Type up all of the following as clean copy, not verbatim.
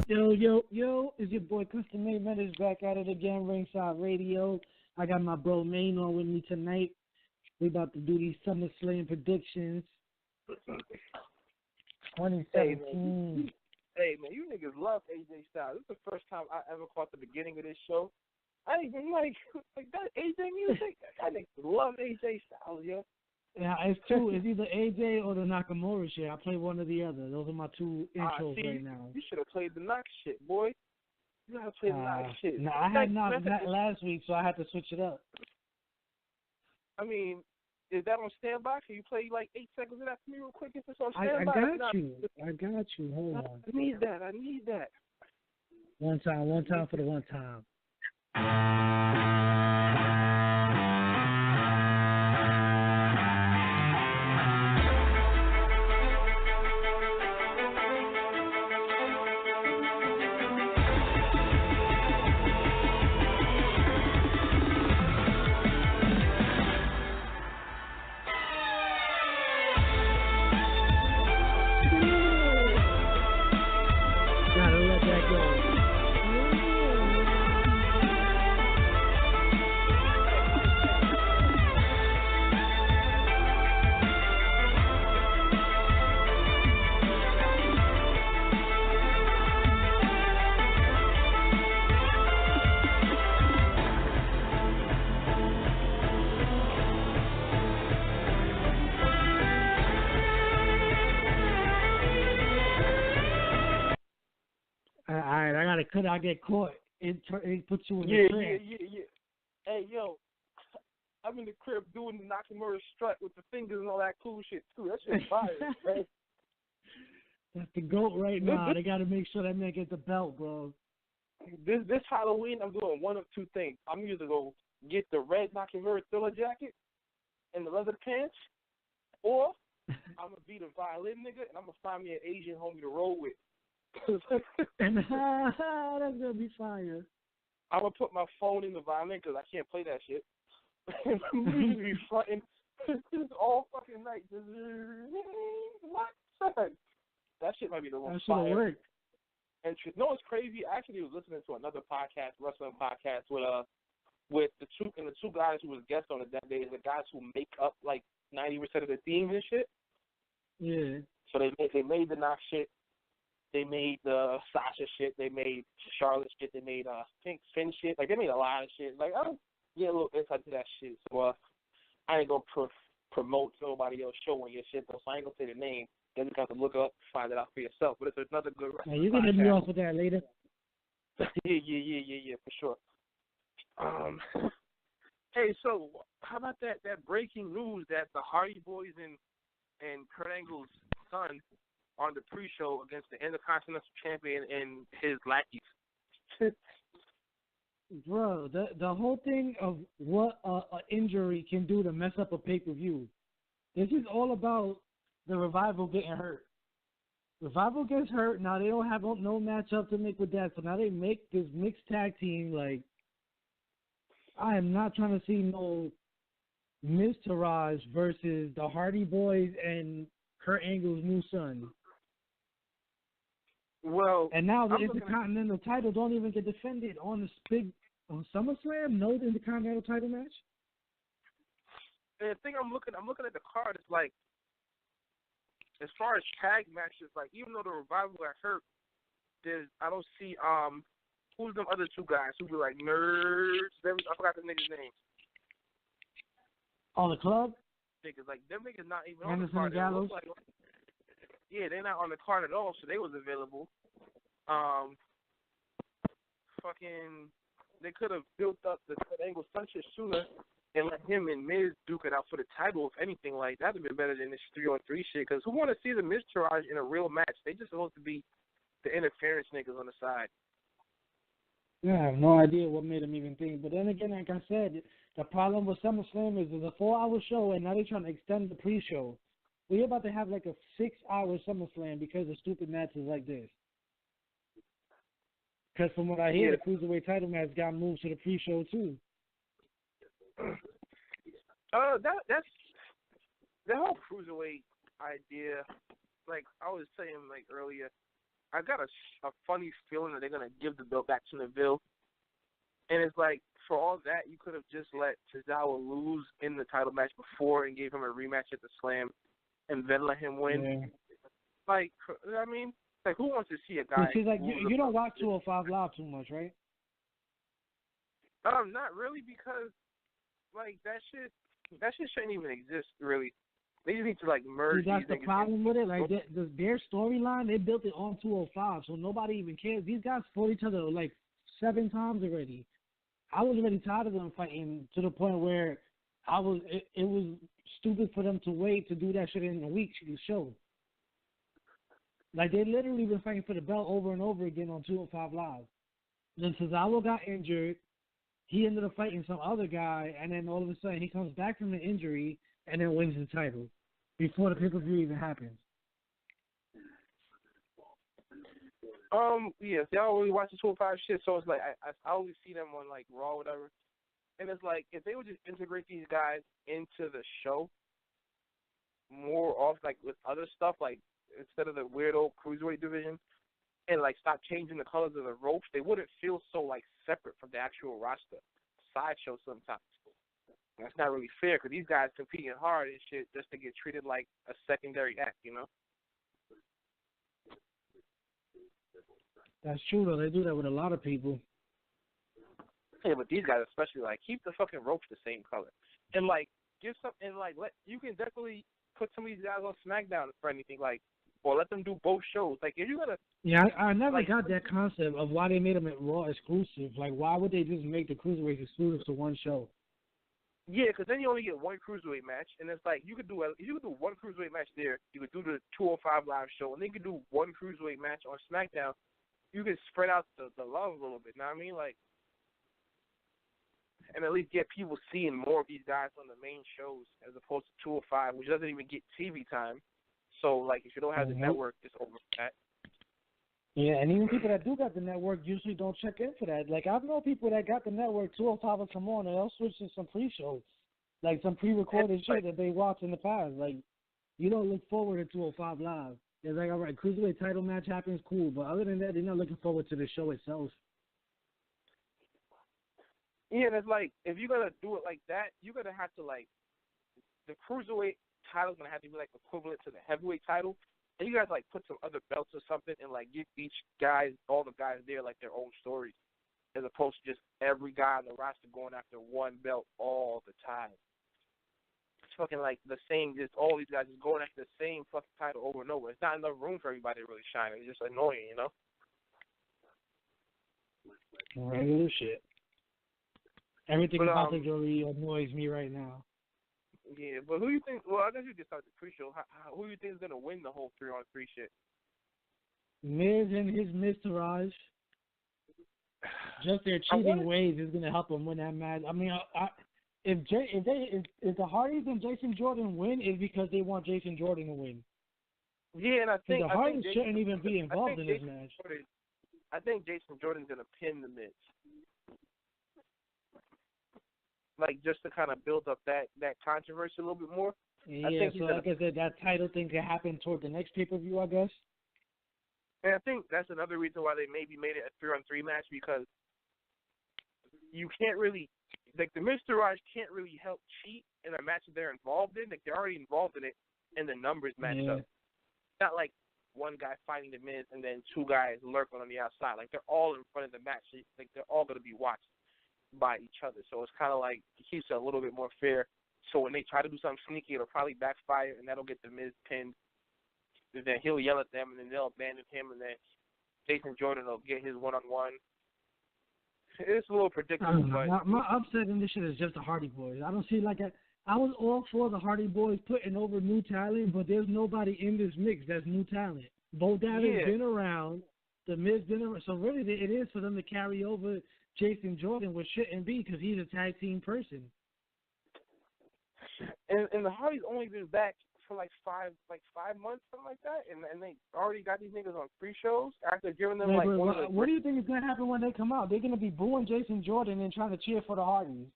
Yo, it's your boy Custom Made Menace back at it again, Ringside Radio. I got my bro Maine on with me tonight. We about to do these Summerslam predictions. 2017. Hey man, you niggas love AJ Styles. This is the first time I ever caught the beginning of this show. I ain't even like that AJ music. I niggas love AJ Styles, yo. Yeah, it's two. It's either AJ or the Nakamura shit. I play one or the other. Those are my two intros right now. You should have played the Knox shit, boy. You gotta play the Knox shit. No, I had Knox last week, so I had to switch it up. I mean, is that on standby? Can you play like 8 seconds of that for me real quick if it's on standby? I got you. Hold on. I need that. One time for the one time. Could I get caught? It puts you in the trance. Yeah. Hey, yo, I'm in the crib doing the Nakamura strut with the fingers and all that cool shit, too. That shit's fire, right? That's the GOAT right now. They got to make sure that man gets the belt, bro. This Halloween, I'm doing one of two things. I'm either going to get the red Nakamura Thriller jacket and the leather pants, or I'm going to be the violin nigga, and I'm going to find me an Asian homie to roll with. And that's gonna be fire. I'm gonna put my phone in the violin because I can't play that shit. I'm gonna be fronting all fucking night. What? That shit might be the one. That should have worked. And you know what's crazy? I actually was listening to another podcast, wrestling podcast, with the two guys who was guests on it that day. The guys who make up like 90% of the themes and shit. Yeah. So they made the Knox shit. They made the Sasha shit. They made Charlotte shit. They made Finn shit. Like, they made a lot of shit. Like, I don't get a little insight to that shit. So, I ain't going to promote nobody else's show on your shit, though, so I ain't going to say the name. Then you have to look it up and find it out for yourself. But it's another good wrestling podcast. You can hit me off with that later. Yeah, for sure. Hey, so how about that breaking news that the Hardy Boys and Kurt Angle's son on the pre-show against the Intercontinental Champion and his lackeys? Bro, the whole thing of what an injury can do to mess up a pay-per-view. This is all about the Revival getting hurt. Revival gets hurt, now they don't have no matchup to make with that, so now they make this mixed tag team. Like, I am not trying to see no Miz Taraj versus the Hardy Boys and Kurt Angle's new son. Well, and now the Intercontinental title don't even get defended on this big SummerSlam. No Intercontinental title match. And the thing I'm looking at the card is like, as far as tag matches, like even though the Revival got hurt, I don't see who's them other two guys who be like nerds. I forgot the nigga's name. On the club. Niggas like them niggas not even Anderson on the card. Yeah, they're not on the card at all, so they was available. They could have built up the Kurt Angle Sunshine sooner and let him and Miz duke it out for the title, if anything. Like, that would have been better than this 3-on-3 shit, because who want to see the Miz Taraj in a real match? They just supposed to be the interference niggas on the side. Yeah, I have no idea what made them even think. But then again, like I said, the problem with SummerSlam is it's a 4-hour show, and now they're trying to extend the pre-show. We're about to have like a 6-hour SummerSlam because of stupid matches like this. Because from what I hear, the Cruiserweight title match got moved to the pre-show too. That's the whole Cruiserweight idea. Like I was saying like earlier, I got a funny feeling that they're gonna give the belt back to Neville, and it's like for all that you could have just let Tozawa lose in the title match before and gave him a rematch at the Slam, and then let him win. Yeah. Like, I mean, like who wants to see a guy? See, like you don't watch 205 Live too much, right? Not really, because like that shit shouldn't even exist really. They just need to like merge. See, that's these the problem with it. Like their storyline, they built it on 205, so nobody even cares. These guys fought each other like 7 times already. I was already tired of them fighting to the point where it was stupid for them to wait to do that shit in a week's show. Like they literally been fighting for the belt over and over again on 205 Live. Then Tozawa got injured. He ended up fighting some other guy, and then all of a sudden he comes back from the injury and then wins the title before the pay-per-view even happens. Yeah, see, I don't really watch the 205 shit, so it's like I always see them on like Raw or whatever, and it's like if they would just integrate these guys into the show more off like with other stuff, like instead of the weird old cruiserweight division, and like stop changing the colors of the ropes, they wouldn't feel so like separate from the actual roster. Sideshow sometimes. That's not really fair because these guys competing hard and shit just to get treated like a secondary act, you know? That's true, though. They do that with a lot of people. Yeah, but these guys especially, like, keep the fucking ropes the same color. And, like, give some, and, like, you can definitely put some of these guys on SmackDown for anything, like, or let them do both shows. Like, if you're going to... Yeah, I never got that concept of why they made them at Raw exclusive. Like, why would they just make the Cruiserweights exclusive to one show? Yeah, because then you only get one Cruiserweight match, and it's like, you could do one Cruiserweight match there, you could do the 205 Live show, and then you could do one Cruiserweight match on SmackDown. You can spread out the love a little bit, you know what I mean? Like, and at least get people seeing more of these guys on the main shows as opposed to 205, which doesn't even get TV time. So, like, if you don't have the network, it's over that. Yeah, and even people that do got the network usually don't check in for that. Like, I know people that got the network, 205 will come on, and they'll switch to some pre-shows, like some pre-recorded shit that they watched in the past. Like, you don't look forward to 205 Live. It's like, all right, Cruiserweight title match happens, cool. But other than that, they're not looking forward to the show itself. Yeah, and it's like, if you're going to do it like that, you're going to have to, like, the Cruiserweight title's going to have to be, like, equivalent to the heavyweight title. And you guys, like, put some other belts or something and, like, give each guy, all the guys there, like, their own stories, as opposed to just every guy on the roster going after one belt all the time. It's fucking, like, the same, just all these guys just going after the same fucking title over and over. It's not enough room for everybody to really shine. It's just annoying, you know? Regular shit. Everything about the jury annoys me right now. Yeah, but who you think? Well, I guess you can start the pre-show. Who you think is gonna win the whole 3-on-3 shit? Miz and his Miztourage. Just their cheating ways is gonna help them win that match. I mean, if the Hardys and Jason Jordan win, it's because they want Jason Jordan to win. Yeah, and I think the Hardys shouldn't even be involved in this match. I think Jason Jordan's gonna pin the Miz. Like, just to kind of build up that controversy a little bit more. Yeah, so like I said, that title thing could happen toward the next pay-per-view, I guess. And I think that's another reason why they maybe made it a 3-on-3 match, because you can't really, like, the Miztourage can't really help cheat in a match that they're involved in. Like, they're already involved in it, and the numbers match up. It's not like one guy fighting the Miz and then 2 guys lurking on the outside. Like, they're all in front of the match. Like, they're all going to be watched by each other. So it's kind of like it keeps it a little bit more fair. So when they try to do something sneaky, it'll probably backfire, and that'll get the Miz pinned. And then he'll yell at them, and then they'll abandon him, and then Jason Jordan will get his one-on-one. It's a little predictable, but my upset in this shit is just the Hardy Boys. I don't see I was all for the Hardy Boys putting over new talent, but there's nobody in this mix that's new talent. Bo Dallas been around. The Miz been around. So really, it is for them to carry over Jason Jordan, which shouldn't be, because he's a tag team person. And the Hardys only been back for like 5 months, something like that, and they already got these niggas on pre-shows after giving them what do you think is gonna happen when they come out? They're gonna be booing Jason Jordan and trying to cheer for the Hardys,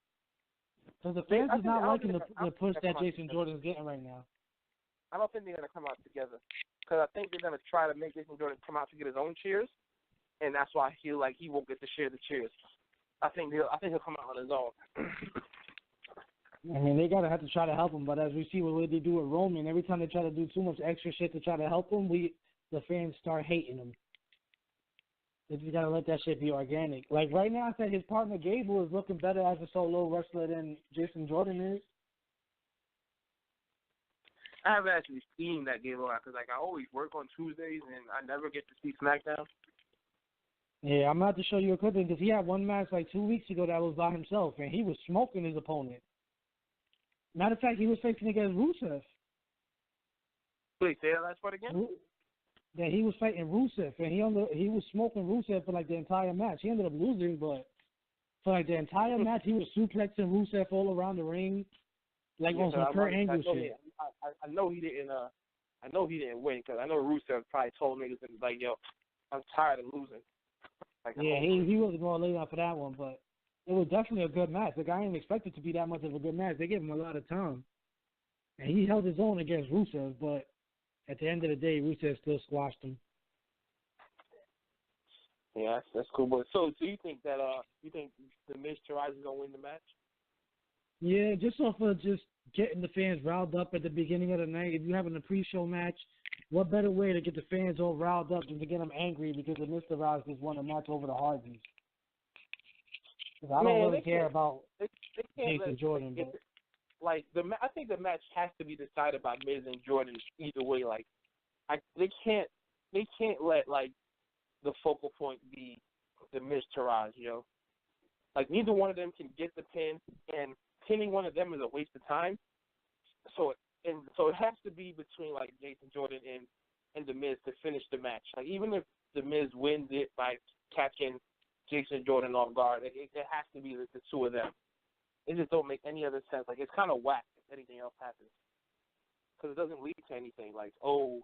because the fans is not liking the push that Jason Jordan's getting right now. I don't think they're gonna come out together. because I think they're gonna try to make Jason Jordan come out to get his own cheers, and that's why I feel like he won't get to share the cheers. I think he'll come out on his own. I mean, they gotta have to try to help him, but as we see what they do with Roman, every time they try to do too much extra shit to try to help him, the fans start hating him. They just gotta let that shit be organic. Like right now, I said his partner Gable is looking better as a solo wrestler than Jason Jordan is. I haven't actually seen that game a lot because like I always work on Tuesdays and I never get to see SmackDown. Yeah, I'm about to show you a clipping because he had one match like 2 weeks ago that was by himself, and he was smoking his opponent. Matter of fact, he was facing against Rusev. Wait, say that last part again? Yeah, he was fighting Rusev, and he was smoking Rusev for like the entire match. He ended up losing, but for like the entire match, he was suplexing Rusev all around the ring, like on some Kurt Angle shit. I know he didn't. I know he didn't win because I know Rusev probably told niggas like, "Yo, I'm tired of losing." Like, yeah, he wasn't going to lay down for that one, but it was definitely a good match. Like I didn't expect it to be that much of a good match. They gave him a lot of time, and he held his own against Rusev, but at the end of the day, Rusev still squashed him. Yeah, that's cool. But so you think that the Miz Taraj is gonna win the match? Yeah, just off of just getting the fans riled up at the beginning of the night. If you're having a pre-show match, what better way to get the fans all riled up than to get them angry because the Mr. Rouse just won a match over the Hardys? I don't really care about Jason Jordan, but like I think the match has to be decided by Miz and Jordan either way. Like, they can't let like the focal point be the Miz Taraj, you know. Like neither one of them can get the pin, and pinning one of them is a waste of time. So it has to be between like Jason Jordan and the Miz to finish the match. Like even if the Miz wins it by catching Jason Jordan off guard, it has to be the two of them. It just don't make any other sense. Like it's kind of whack if anything else happens, because it doesn't lead to anything. Like, oh,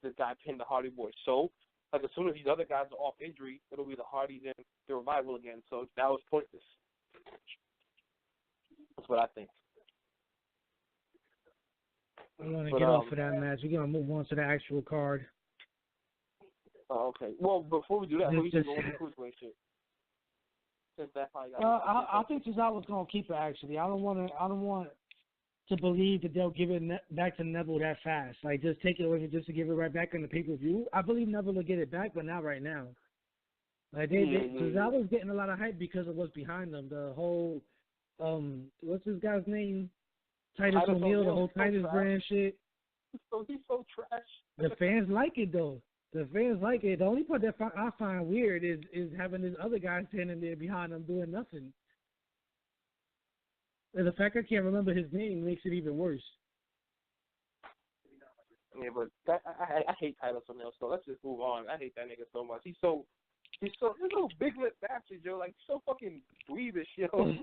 this guy pinned the Hardy Boys. So like as soon as these other guys are off injury, it'll be the Hardys and the Revival again. So that was pointless. That's what I think. I want to get off of that match. We're going to move on to the actual card. Oh, okay. Well, before we do that, we can go on the cruiserweight shit. Since that probably got I think Cesaro's going to keep it, actually. I don't want to believe that they'll give it back to Neville that fast. Like, just take it away just to give it right back in the pay-per-view. I believe Neville will get it back, but not right now. Like, Cesaro's getting a lot of hype because of what's behind them. The whole, what's this guy's name? Titus O'Neil, the whole Titus brand shit. He's so trash. The fans like it, though. The fans like it. The only part that I find weird is having this other guy standing there behind them doing nothing. And the fact I can't remember his name makes it even worse. Yeah, but I hate Titus O'Neil, so let's just move on. I hate that nigga so much. He's so this little big lip bastard, yo. Like so fucking dweebish, yo.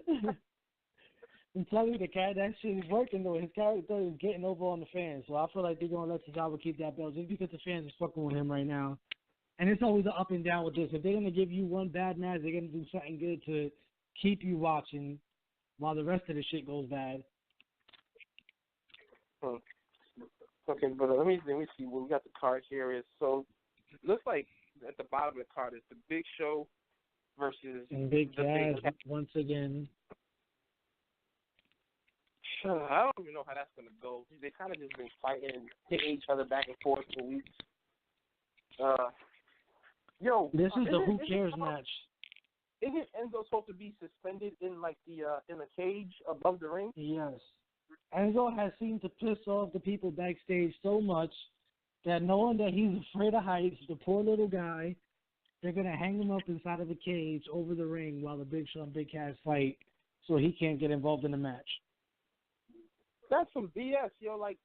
I'm telling you, that shit is working though. His character is getting over on the fans, so I feel like they're gonna let Cesaro keep that belt just because the fans are fucking with him right now. And it's always an up and down with this. If they're gonna give you one bad match, they're gonna do something good to keep you watching while the rest of the shit goes bad. Okay, but let me see what we got. The card here is so looks like at the bottom of the card is the Big Show versus and Big Cass once again. I don't even know how that's gonna go. They kind of just been fighting and hitting each other back and forth for weeks. This is the Who Cares match. Isn't Enzo supposed to be suspended in like in the cage above the ring? Yes. Enzo has seemed to piss off the people backstage so much that knowing that he's afraid of heights, the poor little guy, they're gonna hang him up inside of a cage over the ring while the Big Show and Big Cass fight, so he can't get involved in the match. That's some BS, yo. Like,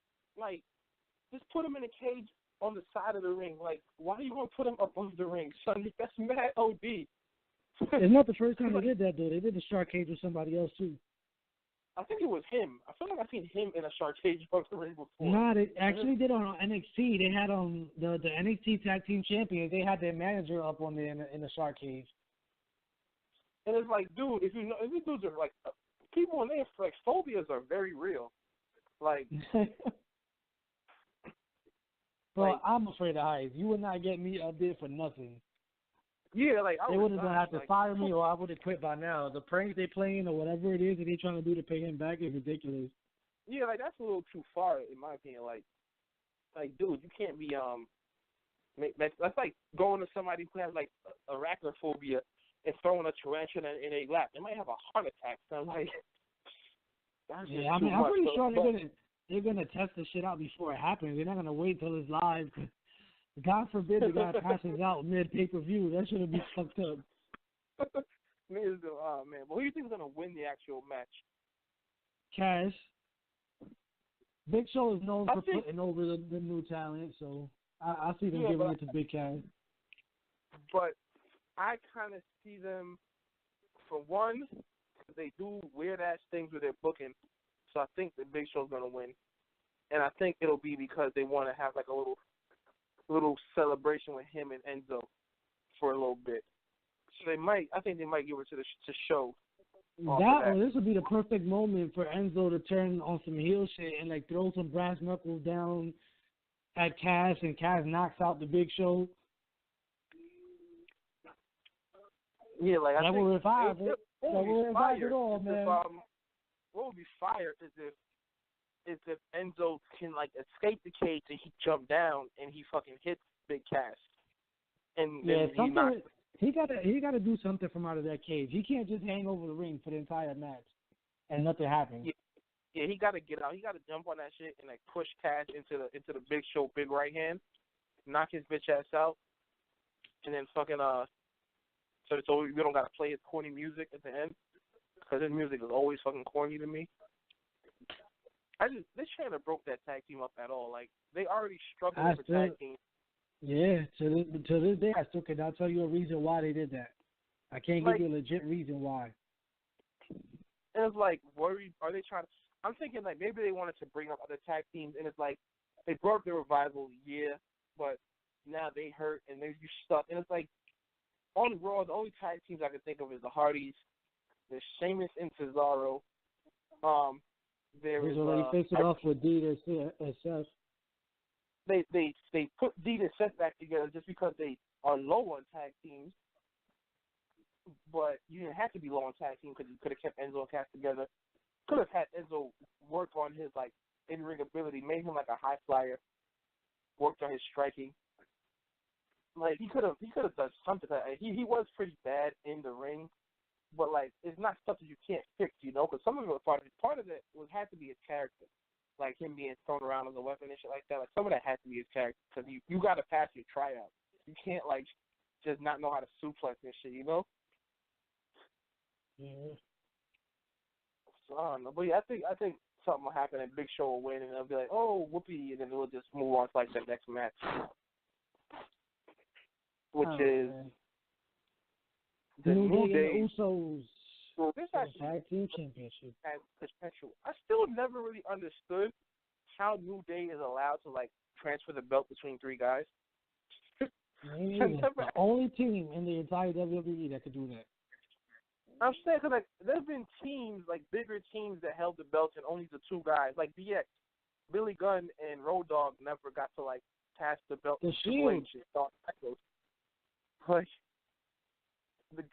just put him in a cage on the side of the ring. Like, why are you gonna put him above the ring, son? That's mad OD. It's not the first time they did that, though. They did the shark cage with somebody else too. I think it was him. I feel like I've seen him in a shark cage above the ring before. No, they actually did on NXT. They had the NXT Tag Team Champions. They had their manager up on there in the shark cage. And it's like, dude, if these dudes are like people in there, like phobias are very real. Like, Bro, I'm afraid of heights. You would not get me up there for nothing. Yeah, like They would have gonna have to like, fire me, or I would have quit by now. The pranks they playing or whatever it is that they trying to do to pay him back is ridiculous. Yeah, like that's a little too far in my opinion. Like, dude, you can't be that's like going to somebody who has like arachnophobia and throwing a tarantula in a lap. They might have a heart attack. So I'm like, that's just too I'm much. pretty sure they're gonna test the shit out before it happens. They're not gonna wait till it's live. God forbid the guy passes out mid pay-per-view. That should be fucked up. Oh man, but who do you think is gonna win the actual match? Cash. Big Show is known for putting over the new talent, so I see them giving it to Big Cash. But I kind of see them, for one, they do weird ass things with their booking, so I think the Big Show's gonna win, and I think it'll be because they want to have like a little celebration with him and Enzo for a little bit. So I think they might give it to Show. This would be the perfect moment for Enzo to turn on some heel shit and like throw some brass knuckles down at Cash, and Cash knocks out the Big Show. Yeah, like that will revive it. That will revive it all, man. What would be fire is if Enzo can like escape the cage and he jump down and he fucking hits Big Cash. And he gotta do something from out of that cage. He can't just hang over the ring for the entire match and nothing happens. Yeah, he gotta get out. He gotta jump on that shit and like push Cash into the Big Show big right hand, knock his bitch ass out, and then fucking so we don't gotta play his corny music at the end because his music is always fucking corny to me. They shouldn't have broke that tag team up at all. Like they already struggled with the tag team. Yeah, to this day I still cannot tell you a reason why they did that. I can't give you a legit reason why. And it's like, are they trying to? I'm thinking like maybe they wanted to bring up other tag teams, and it's like they broke the Revival, but now they hurt and you stuck, and it's like on Raw the only tag teams I can think of is the Hardys, there's Sheamus and Cesaro. There is already faced it off with D and Seth. They put D and Seth back together just because they are low on tag teams. But you didn't have to be low on tag team because you could have kept Enzo and Cass together. Could have had Enzo work on his like in-ring ability, made him like a high flyer, worked on his striking. Like he could have done something. He was pretty bad in the ring, but like it's not stuff that you can't fix, because some of it was part of it had to be his character, like him being thrown around as a weapon and shit like that. Like some of that had to be his character because you got to pass your tryout. You can't like just not know how to suplex and shit, Yeah. So I don't know, but yeah, I think something will happen and Big Show will win and they'll be like, oh, whoopee, and then we'll just move on to like the next match, which is the New Day Usos. Well, this actually tag team championship has potential. I still never really understood how New Day is allowed to like transfer the belt between three guys. The only team in the entire WWE that could do that. I'm saying because like there's been teams like bigger teams that held the belts and only the two guys like DX, Billy Gunn and Road Dogg never got to like pass the belt. The Shield. Like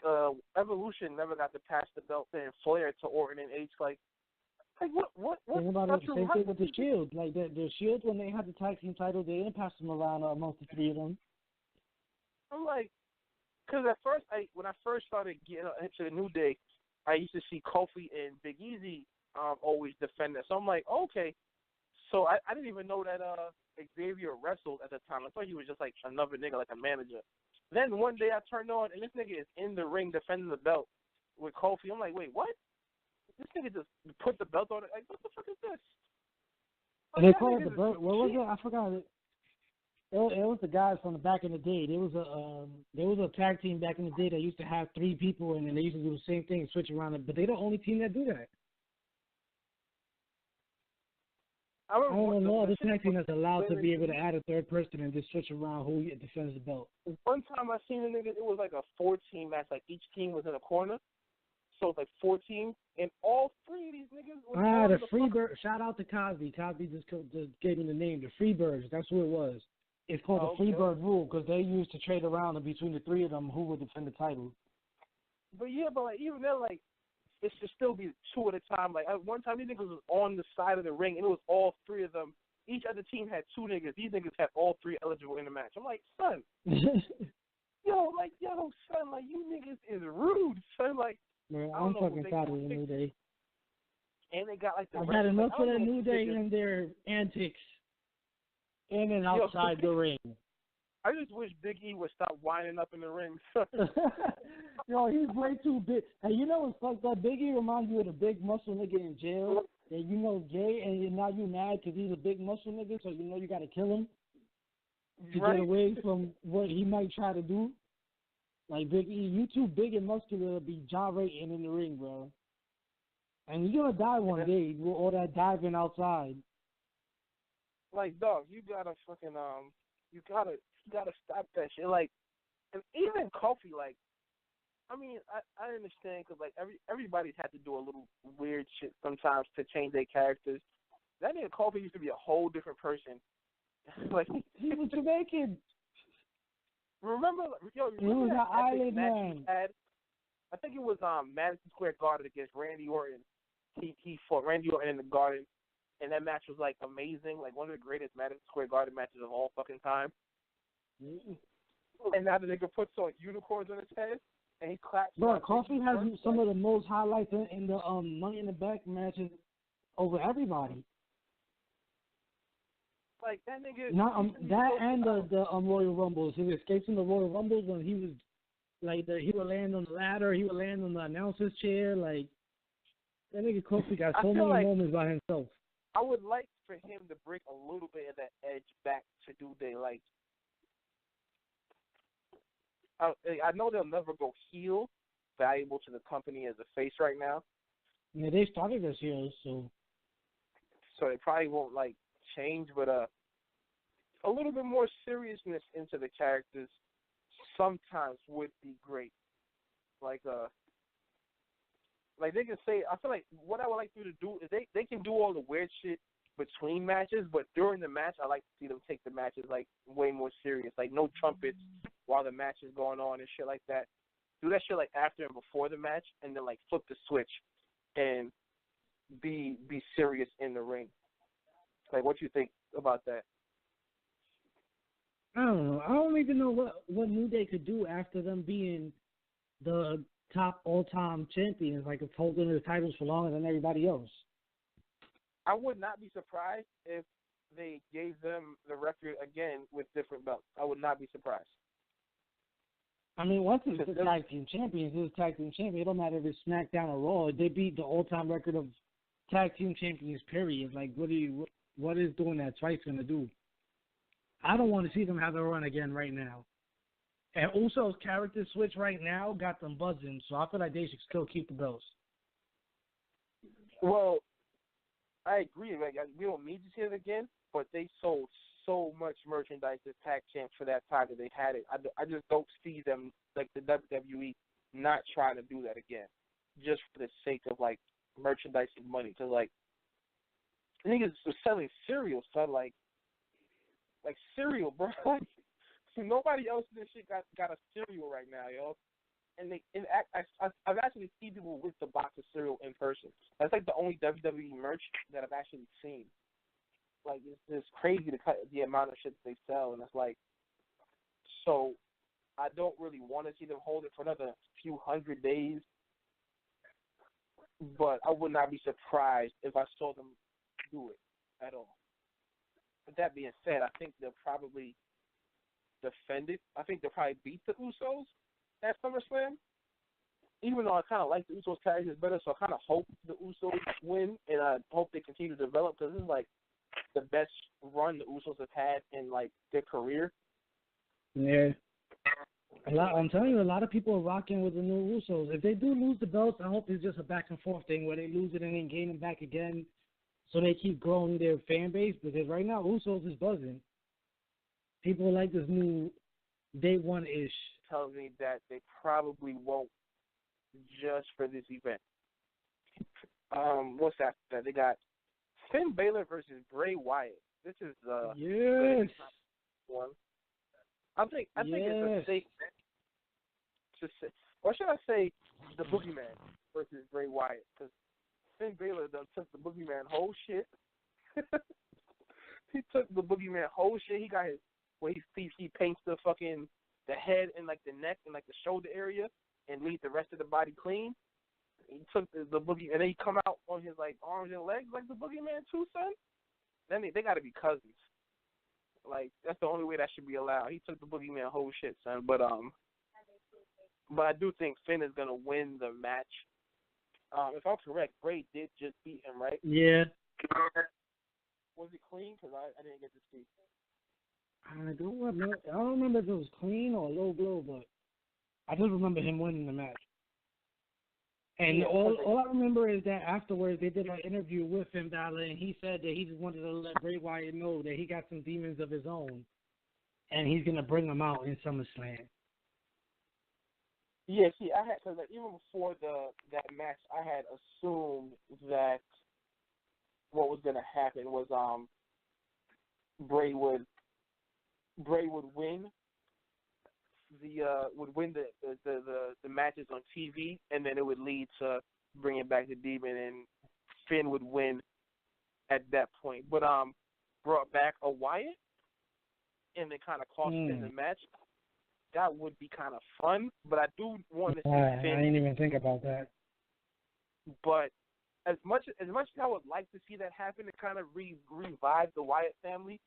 the Evolution never got to pass the belt and Flair to Orton and H. Like what? Think about it, same thing with the Shield. Like the Shield when they had the tag team title, they didn't pass them around amongst the three of them. I'm like, because at first, when I first started getting into the New Day, I used to see Kofi and Big Easy always defend it. So I'm like, okay. So I didn't even know that Xavier wrestled at the time. I thought he was just like another nigga, like a manager. Then one day I turned on, and this nigga is in the ring defending the belt with Kofi. I'm like, wait, what? This nigga just put the belt on it. Like, what the fuck is this? And they called it the belt. What was it? I forgot it. It was the guys from the back in the day. There was a tag team back in the day that used to have three people, and then they used to do the same thing, switch around. But they're the only team that do that. I don't know other tag team that's allowed to be able to add a third person and just switch around who defends the belt. One time I seen a nigga, it was like a 4-team match. Like each team was in a corner, so it's like 4 teams, and all three of these niggas. The Freebirds. Shout out to Cosby. Cosby just gave me the name. The Freebirds. That's who it was. It's called the Okay. Freebird rule because they used to trade around and between the three of them who would defend the title. But yeah, but like even then, like it should still be two at a time. Like at one time, these niggas was on the side of the ring, and it was all three of them. Each other team had two niggas. These niggas had all three eligible in the match. I'm like, son, son, like you niggas is rude, son. Like Man, I don't I'm know who fucking they tired got. of the New Day. And they got like the I've rest. had Like, enough I of don't that know New who Day niggas. and their antics in and Yo, outside the ring. I just wish Big E would stop winding up in the ring. Yo, he's way too big. Hey, you know what's fucked up? Big E reminds you of the big muscle nigga in jail. And you know gay, and now you mad because he's a big muscle nigga, so you know you got to kill him to Right? get away from what he might try to do. Like, Big E, you too big and muscular to be gyrating in the ring, bro. And you're going to die one day with all that diving outside. Like, dog, you gotta fucking you gotta stop that shit. Like, and even Kofi, like, I mean, I understand because like everybody's had to do a little weird shit sometimes to change their characters. That nigga Kofi used to be a whole different person. Like He was Jamaican. remember He was that an epic island match man. he had? I think it was Madison Square Garden against Randy Orton. He fought Randy Orton in the Garden, and that match was like amazing, like one of the greatest Madison Square Garden matches of all fucking time. And now the nigga puts on unicorns on his head, and he claps. Bro, Kofi has some of the most highlights in the Money in the Bank matches over everybody. Like that nigga. Not that and the Royal Rumbles. His escapes in the Royal Rumbles when he was like he would land on the ladder, he would land on the announcer's chair. Like that nigga Kofi got so many moments by himself. I would like for him to bring a little bit of that edge back to do they like. I know they'll never go heel, valuable to the company as a face right now. Yeah, they started this year, so they probably won't like change, but a little bit more seriousness into the characters sometimes would be great. Like they can say, I feel like what I would like them to do is they can do all the weird shit between matches, but during the match, I like to see them take the matches like way more serious. Like no trumpets while the match is going on and shit like that. Do that shit like after and before the match, and then like flip the switch and be serious in the ring. Like, what you think about that? I don't know. I don't even know what New Day could do after them being the top all-time champions, like holding the titles for longer than everybody else. I would not be surprised if they gave them the record again with different belts. I would not be surprised. I mean, once it's the tag team champions, it's tag team champion. It don't matter if it's SmackDown or Raw. They beat the all-time record of tag team champions, period. Like, what is doing that twice going to do? I don't want to see them have a run again right now. And Uso's character switch right now got them buzzing, so I feel like they should still keep the belts. Well, I agree. Like, we don't need to see it again, but they sold so much merchandise as tag champs for that time that they had it. I just don't see them, like the WWE, not trying to do that again, just for the sake of like merchandising money. Cause like niggas was selling cereal, son. Like cereal, bro. Nobody else in this shit got a cereal right now, yo. And I've actually seen people with the box of cereal in person. That's like the only WWE merch that I've actually seen. Like, it's just crazy the amount of shit that they sell, and it's like, so I don't really want to see them hold it for another few hundred days, but I would not be surprised if I saw them do it at all. With that being said, I think they'll probably defend it. I think they'll probably beat the Usos at SummerSlam, even though I kind of like the Usos characters better, so I kind of hope the Usos win, and I hope they continue to develop, because this is like the best run the Usos have had in like their career. Yeah. I'm telling you, a lot of people are rocking with the new Usos. If they do lose the belts, I hope it's just a back and forth thing where they lose it and then gain them back again, so they keep growing their fan base. Because right now, Usos is buzzing. People like this new day one-ish. Tells me that they probably won't just for this event. What's after that? They got Finn Balor versus Bray Wyatt. This is yes. one. I think it's a Yes. safe bet to say, or should I say, the Boogeyman versus Bray Wyatt, because Finn Balor done took the Boogeyman whole shit. He took the Boogeyman whole shit. He got his where he paints the head and like the neck and like the shoulder area and leave the rest of the body clean. He took the boogie and then he come out on his like arms and legs like the Boogeyman too, son. Then they got to be cousins. Like that's the only way that should be allowed. He took the Boogeyman whole shit, son. But I do think Finn is gonna win the match. If I'm correct, Bray did just beat him, right? Yeah. Was it clean? Because I didn't get to see. I don't remember if it was clean or low blow, but I just remember him winning the match. And Yeah, all I remember is that afterwards they did an interview with Finn Balor, and he said that he just wanted to let Bray Wyatt know that he got some demons of his own, and he's gonna bring them out in SummerSlam. Yeah, see, I had because like, even before that match, I had assumed that what was gonna happen was Bray would win the matches on TV, and then it would lead to bringing back the Demon, and Finn would win at that point. But brought back a Wyatt, and then kind of cost Finn the match. That would be kind of fun, but I do want to see Finn. I didn't even think about that. But as much as I would like to see that happen to kind of revive the Wyatt family,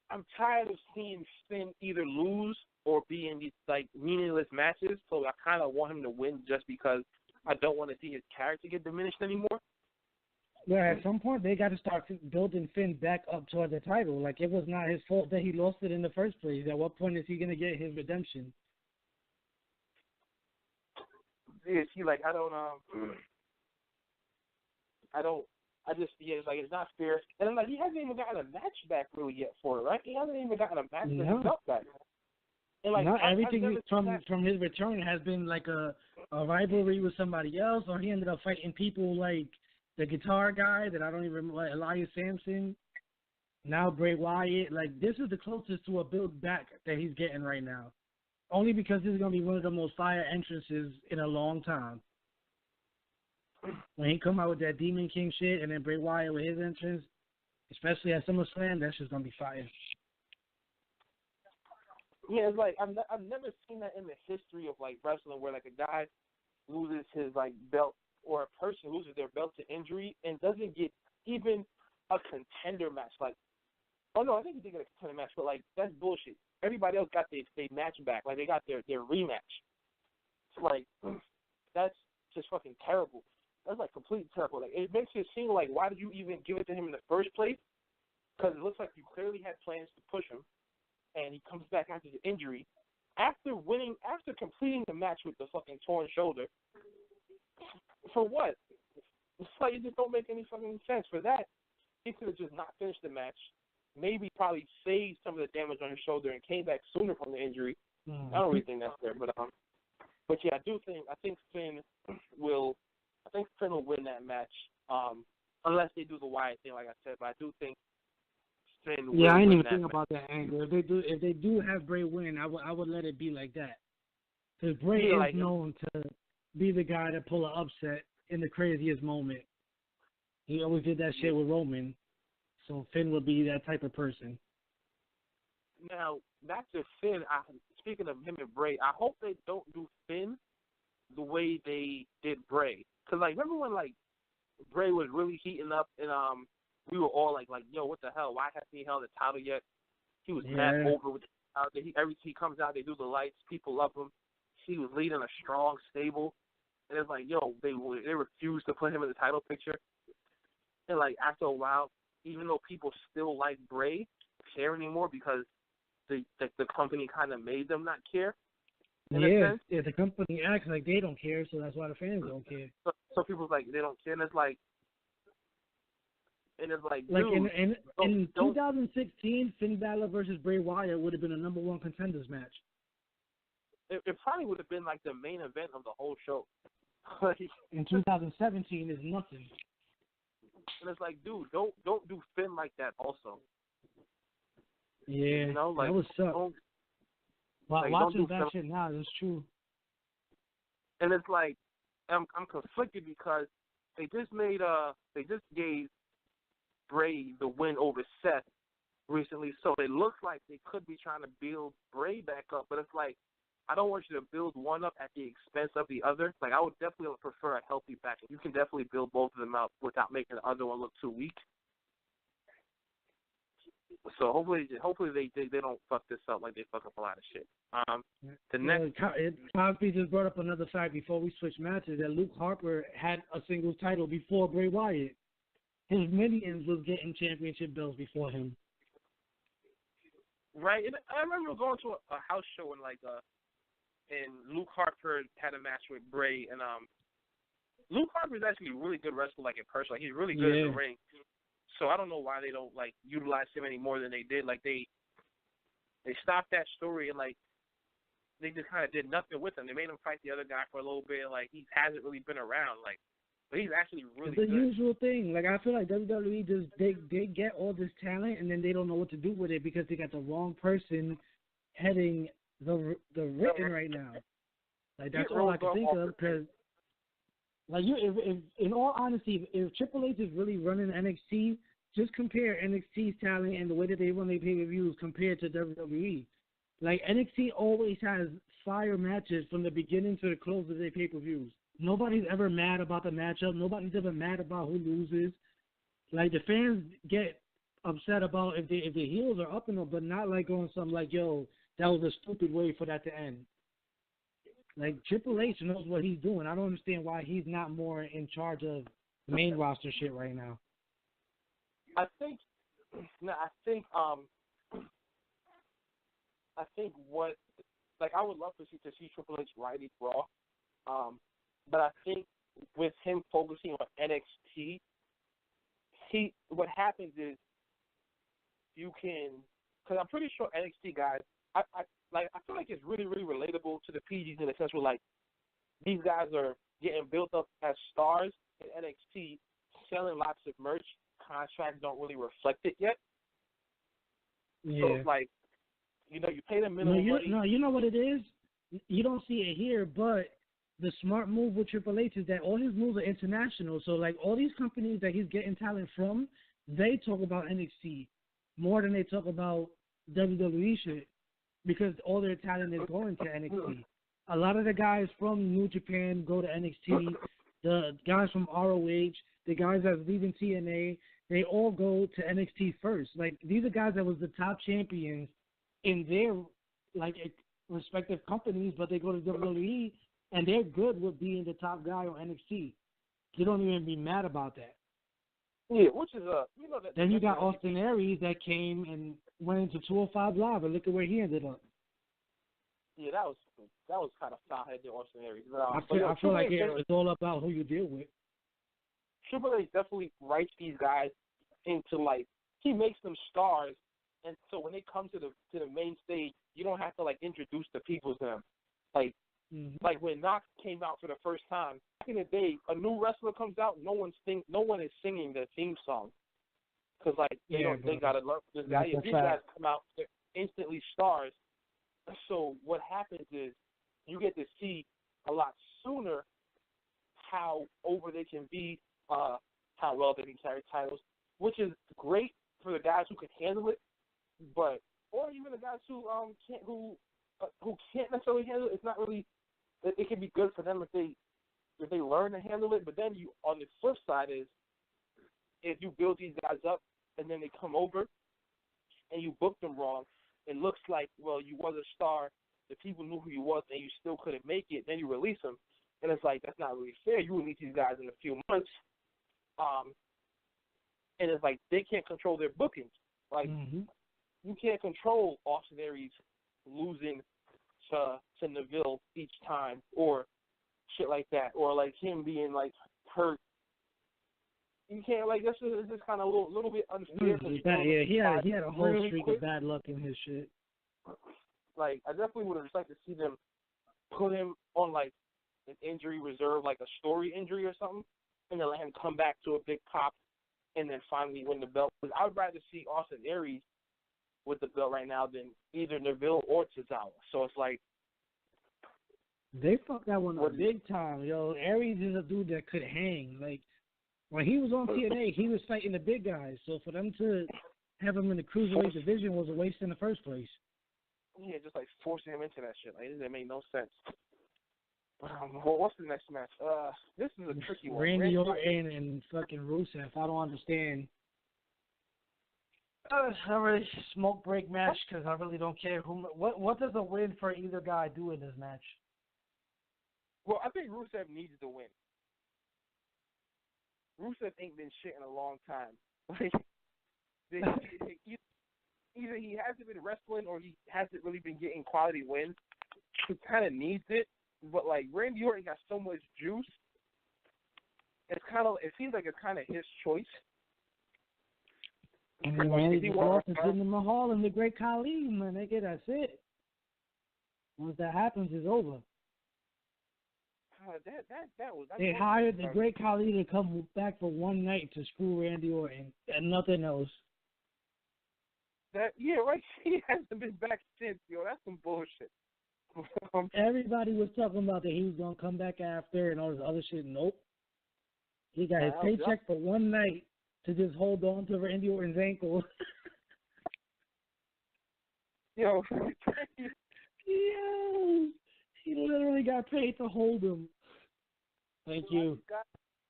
I'm tired of seeing Finn either lose or be in these like meaningless matches. So I kind of want him to win just because I don't want to see his character get diminished anymore. Yeah, at some point they got to start building Finn back up toward the title. Like it was not his fault that he lost it in the first place. At what point is he gonna get his redemption? Yeah, see, like I just it's like it's not fair. And like he hasn't even gotten a match back really yet for it, right? He hasn't even gotten a match for himself back. And like not everything from his return has been like a rivalry with somebody else, or he ended up fighting people like the guitar guy that I don't even like, Elias Sampson. Now Bray Wyatt. Like this is the closest to a build back that he's getting right now. Only because this is gonna be one of the most fire entrances in a long time. When he come out with that Demon King shit and then Bray Wyatt with his entrance, especially at SummerSlam, that's just gonna be fire. Yeah, it's like I've never seen that in the history of like wrestling where like a guy loses his like belt or a person loses their belt to injury and doesn't get even a contender match. Like, oh no, I think he did get a contender match, but like that's bullshit. Everybody else got their match back, like they got their rematch. It's like that's just fucking terrible. That's like completely terrible. Like it makes it seem like why did you even give it to him in the first place? Because it looks like you clearly had plans to push him, and he comes back after the injury, after completing the match with the fucking torn shoulder. For what? It's like it just don't make any fucking sense. For that, he could have just not finished the match, maybe probably saved some of the damage on his shoulder and came back sooner from the injury. I don't really think that's fair, but yeah, I think Finn will win that match, unless they do the Wyatt thing, like I said. But I do think Finn will win that match. Yeah, I didn't even think about that angle. If they do have Bray win, I would let it be like that. Because Bray is known to be the guy to pull an upset in the craziest moment. He always did that shit with Roman. So Finn would be that type of person. Now, back to Finn, speaking of him and Bray, I hope they don't do Finn the way they did Bray. Because, like, remember when, like, Bray was really heating up and we were all like, yo, what the hell? Why hasn't he held the title yet? He was mad over with the title. Every time he comes out, they do the lights. People love him. He was leading a strong stable. And it's like, yo, they refused to put him in the title picture. And, like, after a while, even though people still like Bray, care anymore because the company kind of made them not care. Yeah, the company acts like they don't care, so that's why the fans don't care. So people's like, they don't care, and it's like, dude, in 2016, Finn Balor versus Bray Wyatt would have been a number one contenders match. It probably would have been like the main event of the whole show. In 2017 is nothing. And it's like, dude, don't do Finn like that also. Yeah, You know, that like was suck. don't But like don't watching do that stuff. shit now, it's true. And it's like I'm conflicted because they just gave Bray the win over Seth recently, so it looks like they could be trying to build Bray back up. But it's like I don't want you to build one up at the expense of the other. Like I would definitely prefer a healthy backup. You can definitely build both of them out without making the other one look too weak. So hopefully they don't fuck this up like they fuck up a lot of shit. The next Cosby just brought up another fact before we switch matches that Luke Harper had a singles title before Bray Wyatt. His minions was getting championship belts before him. right, and I remember going to a house show and Luke Harper had a match with Bray, and Luke Harper is actually a really good wrestler, like in person. Like he's really good in the ring. So I don't know why they don't like utilize him any more than they did. Like they stopped that story and like they just kind of did nothing with him. They made him fight the other guy for a little bit. Like he hasn't really been around. Like, but he's actually really it's the good. usual thing. Like I feel like WWE just they get all this talent and then they don't know what to do with it because they got the wrong person heading the written right now. Like that's all I can think of because. Like if in all honesty, if Triple H is really running NXT, just compare NXT's talent and the way that they run their pay-per-views compared to WWE. Like NXT always has fire matches from the beginning to the close of their pay-per-views. Nobody's ever mad about the matchup. Nobody's ever mad about who loses. Like the fans get upset about if the heels are up and up, but not like on some like yo that was a stupid way for that to end. Like, Triple H knows what he's doing. I don't understand why he's not more in charge of main roster shit right now. I think what, like, I would love to see Triple H righty Raw, but I think with him focusing on NXT, what happens is you can, because I'm pretty sure NXT guys, I feel like it's really, really relatable to the PGs in the sense where, like, these guys are getting built up as stars in NXT, selling lots of merch. Contracts don't really reflect it yet. Yeah. So it's like, you pay them minimum money. No, you know what it is? You don't see it here, but the smart move with Triple H is that all his moves are international. So, like, all these companies that he's getting talent from, they talk about NXT more than they talk about WWE shit. Because all their talent is going to NXT. A lot of the guys from New Japan go to NXT. The guys from ROH, the guys that's leaving TNA, they all go to NXT first. Like, these are guys that was the top champions in their, like, respective companies, but they go to WWE, and they're good with being the top guy on NXT. You don't even be mad about that. Yeah, which is Then you got Austin Aries that came and went into 205 Live, and look at where he ended up. Yeah, that was kind of foul-headed Austin Aries. I feel like it's all about who you deal with. Triple H definitely writes these guys into, like, he makes them stars, and so when they come to the main stage, you don't have to, like, introduce the people to them. Like, like when Knox came out for the first time back in the day, a new wrestler comes out, no one is singing the theme song because like they gotta learn this guy. These guys come out, they're instantly stars. So what happens is you get to see a lot sooner how over they can be, how well they can carry titles, which is great for the guys who can handle it, but or even the guys who can't necessarily handle it. It's not really. It can be good for them if they learn to handle it. But then you, on the flip side, is if you build these guys up and then they come over and you book them wrong, it looks like, well, you was a star, the people knew who you was, and you still couldn't make it. Then you release them, and it's like that's not really fair. You release these guys in a few months, and it's like they can't control their bookings. Like you can't control Austin Aries losing to Neville each time, or shit like that, or like him being like hurt. You can't, like, this is just kind of a little bit unfair. He had a whole streak of bad luck in his shit. Like, I definitely would have just liked to see them put him on like an injury reserve, like a story injury or something, and then let him come back to a big pop, and then finally win the belt. Because I would rather see Austin Aries with the belt right now than either Neville or Tozawa. So it's like they fucked that one up big time, yo. Aries is a dude that could hang. Like when he was on TNA, he was fighting the big guys. So for them to have him in the cruiserweight division was a waste in the first place. Yeah, just like forcing him into that shit. Like it made no sense. Well, what's the next match? This is a tricky one. Randy Orton and fucking Rusev. I don't understand. Not really smoke break match because I really don't care who. What does a win for either guy do in this match? Well, I think Rusev needs to win. Rusev ain't been shit in a long time. Like either he hasn't been wrestling or he hasn't really been getting quality wins. He kind of needs it. But like Randy Orton got so much juice, it seems like it's kind of his choice. And then Randy just lost to Jinder Mahal and the Great Khali, my nigga. That's it. Once that happens, it's over. They hired the Great Khali to come back for one night to screw Randy Orton and nothing else. Right. He hasn't been back since, yo. That's some bullshit. Everybody was talking about that he was gonna come back after and all this other shit. Nope. He got his paycheck for one night to just hold on to Randy Orton's ankle. Yo. Yo. He literally got paid to hold him. Thank you.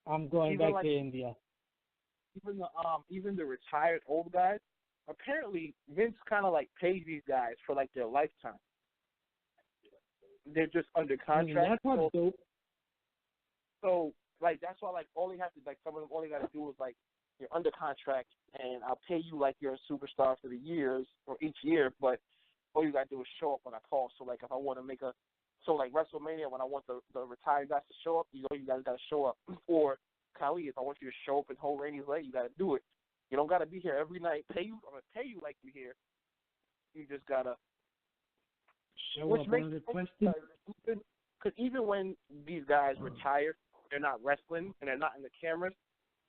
I'm going back to India. Even the retired old guys, apparently Vince kind of like pays these guys for like their lifetime. They're just under contract. That's not dope. So like that's why like all they have to like some of them all they got to do is like you're under contract and I'll pay you like you're a superstar for the years or each year, but all you got to do is show up when I call. So like if I want to make like WrestleMania when I want the retired guys to show up, you guys got to show up. Or Khali, if I want you to show up and hold Randy's leg, you got to do it. You don't got to be here every night. I'm gonna pay you like you're here. You just gotta show up under the question. Because even when these guys retire, they're not wrestling and they're not in the cameras.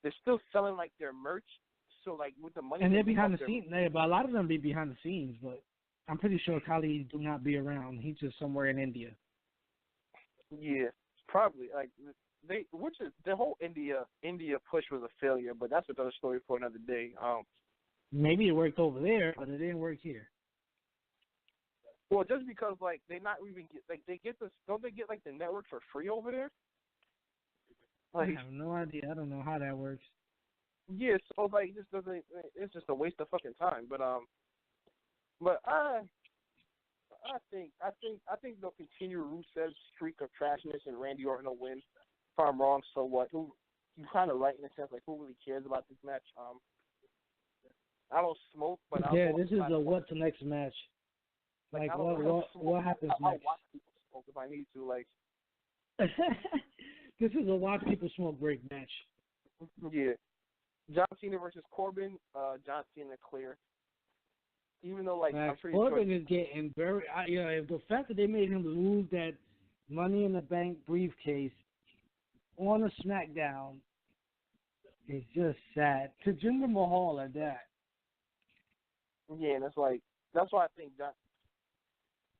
They're still selling like their merch. So like with the money, and they're behind the scenes. But a lot of them be behind the scenes. But I'm pretty sure Khali do not be around. He's just somewhere in India. Yeah, probably. Like the whole India push was a failure. But that's another story for another day. Maybe it worked over there, but it didn't work here. Well, just because like they not even get like they get this, don't they get like the network for free over there? Like, I have no idea. I don't know how that works. Yeah, so like this doesn't. It's just a waste of fucking time. But I think they'll continue Rusev's streak of trashness and Randy Orton will win. If I'm wrong, so what? You kind of right in a sense, like who really cares about this match? I don't smoke, but this is a what's the next match? Like what happens I'll next? watch people smoke if I need to. Like this is a watch people smoke break match. Yeah, John Cena versus Corbin. John Cena clear. Even though like I'm pretty Corbin sure is getting very. The fact that they made him lose that Money in the Bank briefcase on a SmackDown is just sad. To Jinder Mahal at that. Yeah, and it's like that's why I think that.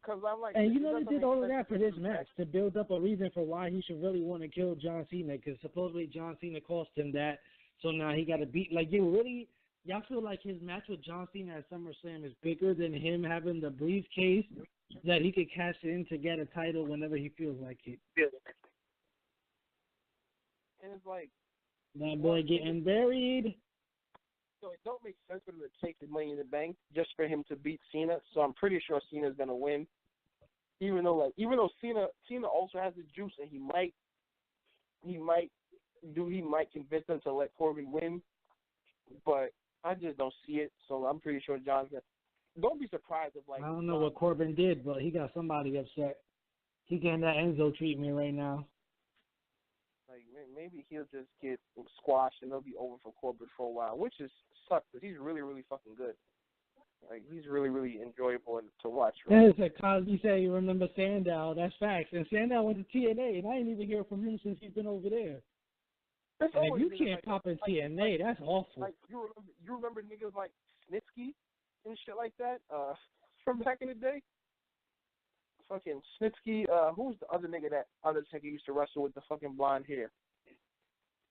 Cause I'm like, and they did all of that for this match to build up a reason for why he should really want to kill John Cena, because supposedly John Cena cost him that, so now he got to beat. Like, y'all feel like his match with John Cena at SummerSlam is bigger than him having the briefcase that he could cash in to get a title whenever he feels like it. Yeah. And it's like that boy getting buried. So it don't make sense for him to take the Money in the Bank just for him to beat Cena. So I'm pretty sure Cena's gonna win. Even though Cena also has the juice and he might convince him to let Corbin win. But I just don't see it. So I'm pretty sure John's gonna. Don't be surprised if like I don't know what Corbin did, but he got somebody upset. He getting that Enzo treatment right now. Like maybe he'll just get squashed and it'll be over for Corbin for a while, which is sucks because he's really, really fucking good. Like he's really, really enjoyable to watch. Right? Yeah, it's like Cosby said, you remember Sandow. That's facts. And Sandow went to TNA, and I didn't even hear from him since he's been over there. And if you can't pop in TNA, that's awful. Like you remember niggas like Snitsky? and shit like that. From back in the day. Fucking Snitsky, who's the other nigga that Undertaker used to wrestle with the fucking blonde hair?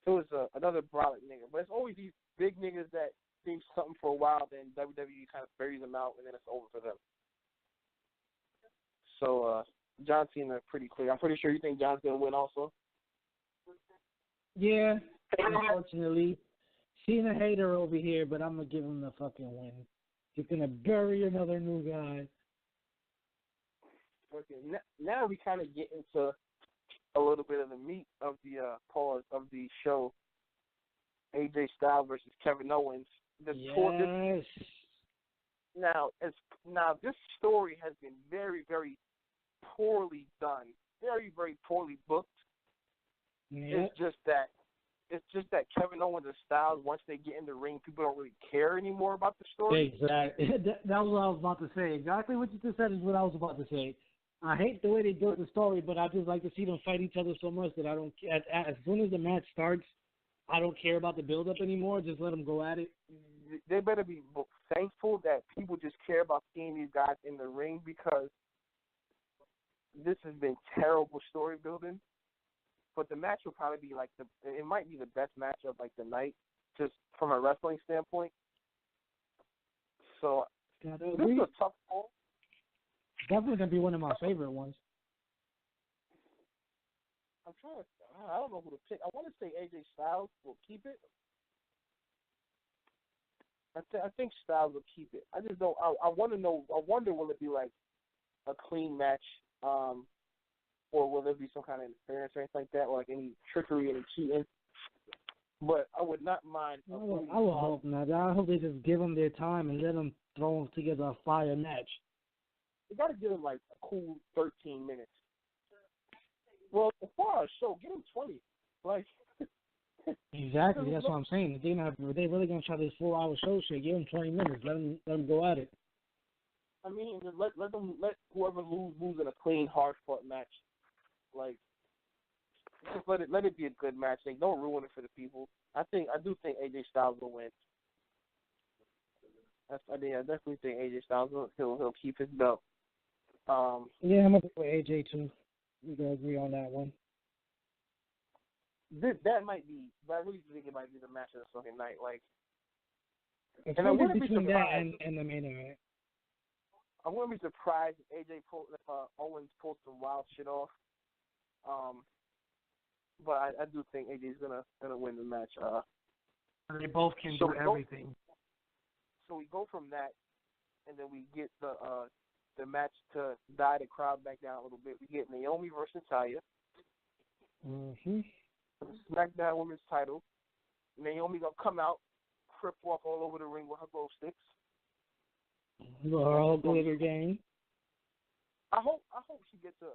It was another brolic nigga. But it's always these big niggas that think something for a while, then WWE kind of buries them out, and then it's over for them. So, John Cena, pretty clear. I'm pretty sure you think John's going to win also? Yeah, unfortunately. Cena hater over here, but I'm going to give him the fucking win. He's going to bury another new guy. Okay, now we kind of get into a little bit of the meat of the pause of the show. AJ Styles versus Kevin Owens. Yes. Now this story has been very, very poorly done, very, very poorly booked. Yep. It's just that Kevin Owens and Styles, once they get in the ring, people don't really care anymore about the story. Exactly. That was what I was about to say. Exactly what you just said is what I was about to say. I hate the way they built the story, but I just like to see them fight each other so much that I don't. As soon as the match starts, I don't care about the build-up anymore. Just let them go at it. They better be thankful that people just care about seeing these guys in the ring, because this has been terrible story building. But the match will probably be it might be the best match of the night, just from a wrestling standpoint. So this is a tough call. Definitely gonna be one of my favorite ones. I don't know who to pick. I want to say AJ Styles will keep it. I think Styles will keep it. I just don't. I want to know. I wonder, will it be like a clean match, or will there be some kind of interference or anything like that, or like any trickery, any cheating? But I would not mind. I will hope not. I hope they just give them their time and let them throw together a fire match. You got to give them like a cool 13 minutes. Well, for a show, give them 20. Like. Exactly, that's what I'm saying. If they really gonna try this 4-hour show shit, give them 20 minutes. Let them go at it. I mean, let whoever lose in a clean, hard fought match. Like, just let it be a good match. They don't ruin it for the people. I do think AJ Styles will win. I definitely think AJ Styles he'll keep his belt. Yeah, I'm gonna go with AJ too. We can agree on that one. That might be, but I really think it might be the match of the fucking night. Like, it's between that and the main event. I wouldn't be surprised if Owens pulls some wild shit off. But I do think AJ's gonna win the match. They both can do everything. So we go from that, and then we get the match to die the crowd back down a little bit. We get Naomi versus Natalya. Mm-hmm. SmackDown Women's title. Naomi gonna come out, crip walk all over the ring with her glow sticks. Her whole glitter game. I hope she gets to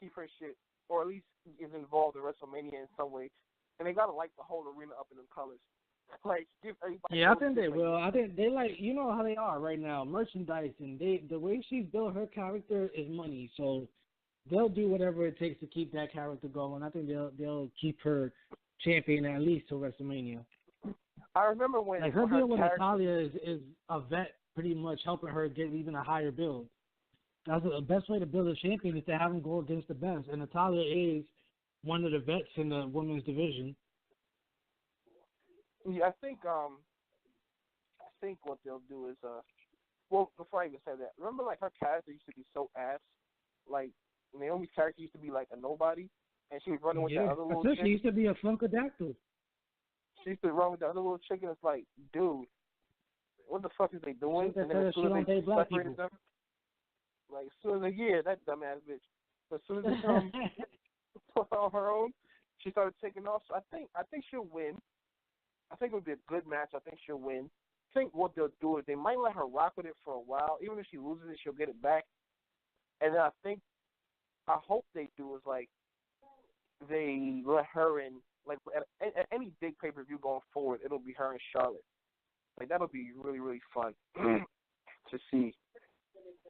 keep her shit, or at least is involved in WrestleMania in some way. And they gotta light the whole arena up in them colors. Like, give everybody. Yeah, I think they will. I think they you know how they are right now, merchandising. The way she's built her character is money, so they'll do whatever it takes to keep that character going. I think they'll keep her champion at least till WrestleMania. I remember when her deal with Natalya is a vet, pretty much helping her get even a higher build. That's the best way to build a champion is to have him go against the best, and Natalya is one of the vets in the women's division. Yeah, I think what they'll do is well, before I even say that, remember like her character used to be so ass, like Naomi's character used to be like a nobody, and she was running with that other little chick. She used to be a funkadactyl. She used to run with the other little chick, and it's like, dude, what the fuck is they doing? And then as soon as they separated them, like as soon as that dumbass bitch. But as soon as they put her on her own, she started taking off. So I think she'll win. I think it'll be a good match. I think she'll win. I think what they'll do is they might let her rock with it for a while. Even if she loses it, she'll get it back. And then I hope they do is like they let her in. Like at any big pay-per-view going forward, it'll be her and Charlotte. Like that'll be really, really fun to see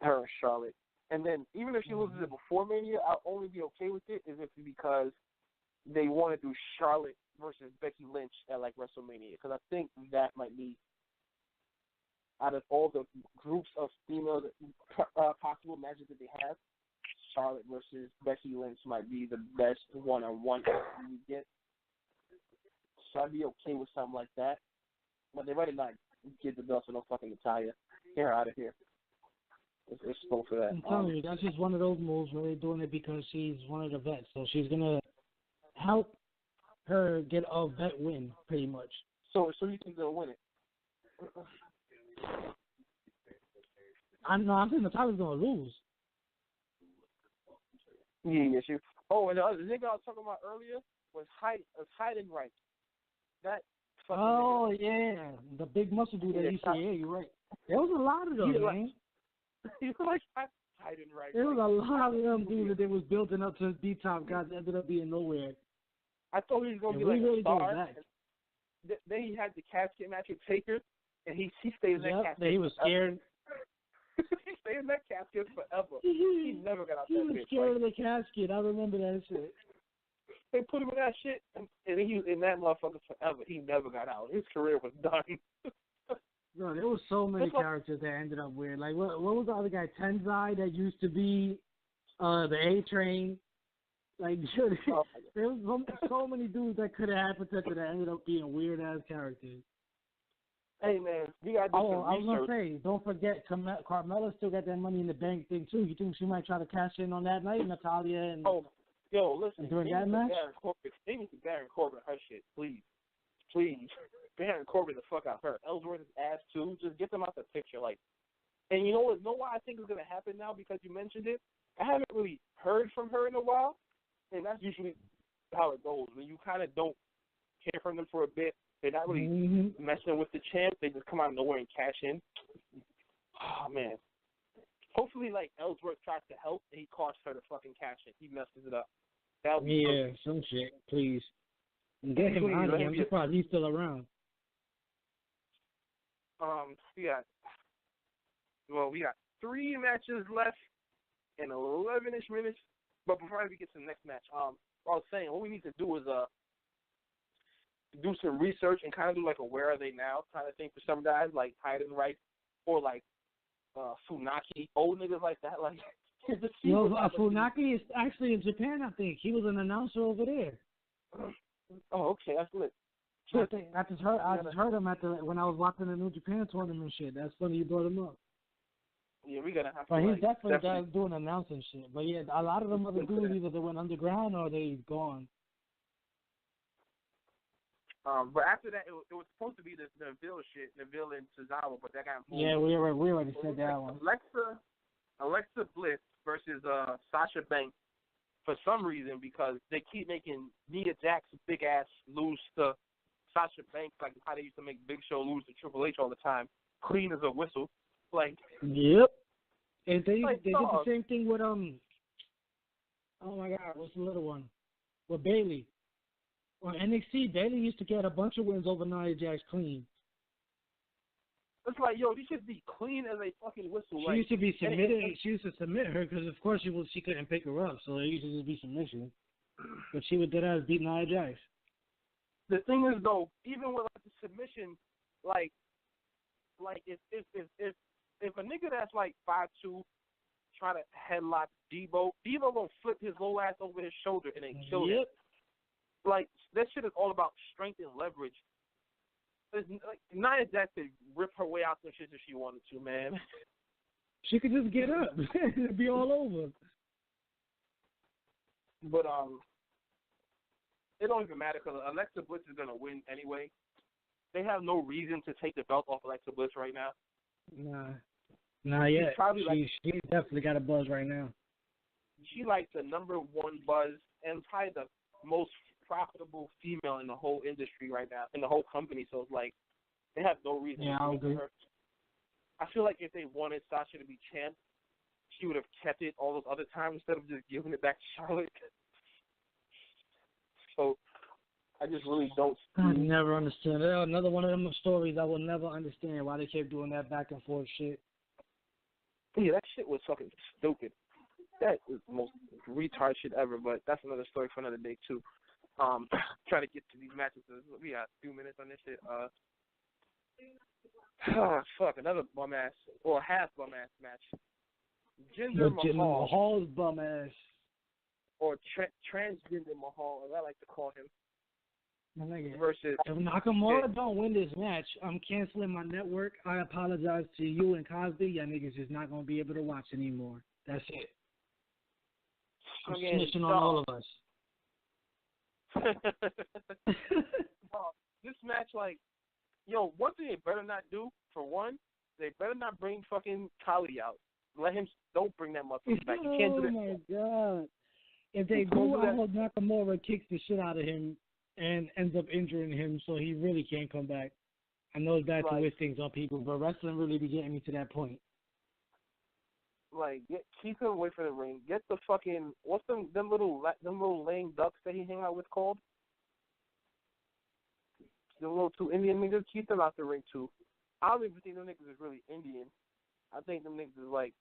her and Charlotte. And then even if she loses it before Mania, I'll only be okay with it because they want to do Charlotte versus Becky Lynch at like WrestleMania, because I think that might be out of all the groups of female possible matches that they have, Charlotte versus Becky Lynch might be the best one-on-one we get. So I'd be okay with something like that. But they better not give the belt to no fucking Natalia. Get her out of here. It's slow for that. I'm telling you, that's just one of those moves where they're doing it because she's one of the vets. So she's going to help her get a vet win, pretty much. So you think they'll win it? I'm saying Natalia's going to lose. Yeah, she. Oh, and the other nigga I was talking about earlier was hiding right. That fucking Oh, nigga. yeah. The big muscle dude that you Yeah, say, yeah, you're right. There was a lot of them, man. He was like hiding right. There was a lot of them dudes that they was building up to be top guys that ended up being nowhere. I thought he was going to be like a star. Then he had the casket match with Taker, and he stayed in that casket. He was scared. He stayed in that casket forever. He never got out that bitch. He was scared of the casket. I remember that shit. They put him in that shit, and he was in that motherfucker forever. He never got out. His career was done. Bro, there was so many characters that ended up weird. Like, what was the other guy? Tenzai that used to be the A-Train. Like, there was so many dudes that could have had potential that ended up being weird-ass characters. Hey, man, you got to do some research. I was going to say, don't forget, Carmella still got that Money in the Bank thing, too. You think she might try to cash in on that night, Natalya? And Listen, during that match? They need to Baron Corbin her shit, please. Please. Baron Corbin the fuck out her. Ellsworth's ass, too. Just get them out the picture. Like, and you know what? Know why I think is going to happen now because you mentioned it? I haven't really heard from her in a while, and that's usually how it goes. When you kind of don't hear from them for a bit, they're not really messing with the champ. They just come out of nowhere and cash in. Oh, man. Hopefully, like, Ellsworth tries to help, and he costs her to fucking cash in. He messes it up. That would be perfect. Some shit, please. Get him out of here. I'm surprised he's still around. We got 3 matches left in 11-ish minutes. But before we get to the next match, I was saying what we need to do is do some research and kind of do like a where are they now kind of thing for some guys like Hayden Wright or like Funaki, old niggas like that. Like, Funaki is actually in Japan, I think. He was an announcer over there. Oh, okay, that's lit. I just heard him when I was watching the New Japan tournament shit. That's funny you brought him up. Yeah, we're gonna have to. But he's definitely doing announcing shit. But yeah, a lot of them other dudes either they went underground or they gone. But after that, it was supposed to be the Neville shit, Neville and Cesaro, but that got moved. Yeah, we already said that one. Alexa Bliss versus Sasha Banks for some reason because they keep making Nia Jax big ass lose to Sasha Banks like how they used to make Big Show lose to Triple H all the time, clean as a whistle. Like, yep. And they did the dog. same thing with oh my God, what's the little one? With Bayley. On NXT, Bayley used to get a bunch of wins over Nia Jax clean. It's like, yo, these should be clean as a fucking whistle. She used to be submitted. She used to submit her because, of course, she couldn't pick her up, so it used to just be submission. But she would deadass beat Nia Jax. The thing is, though, even with like, the submission, like if a nigga that's like 5'2" try to headlock Debo gonna flip his low ass over his shoulder and then kill him. Like, that shit is all about strength and leverage. Like, Nia Jax could rip her way out some shit if she wanted to, man. She could just get up. It'd be all over. But it don't even matter because Alexa Bliss is gonna win anyway. They have no reason to take the belt off Alexa Bliss right now. Nah, not yet. She definitely got a buzz right now. She like the number 1 buzz and probably the most profitable female in the whole industry right now, in the whole company. So it's like they have no reason to give it to her. I feel like if they wanted Sasha to be champ, she would have kept it all those other times instead of just giving it back to Charlotte. So I just really don't. I never understand. Another one of them stories I will never understand why they kept doing that back and forth shit. Yeah, that shit was fucking stupid. That was the most retard shit ever. But that's another story for another day too. Trying to get to these matches. We got 2 minutes on this shit. Oh, fuck, another bum ass or half bum ass match. Jinder Jinder Mahal Mahal's bum ass. or transgender Mahal, as I like to call him, Nigga, versus. if Nakamura don't win this match, I'm canceling my network. I apologize to you and Cosby. Y'all niggas is not gonna be able to watch anymore. That's it. I'm snitching on all of us. This match, like, yo, one thing they better not do, for one, they better not bring fucking Kali out. Don't bring that motherfucker back. You can't do that. Oh my god. If they do, I hope Nakamura kicks the shit out of him and ends up injuring him so he really can't come back. I know it's bad to wish things on people, but wrestling really be getting me to that point. Like, keep him away from the ring. Get the fucking, what's them little lame ducks that he hang out with called? The little two Indian niggas, keep them out the ring too. I don't even think them niggas is really Indian. I think them niggas is like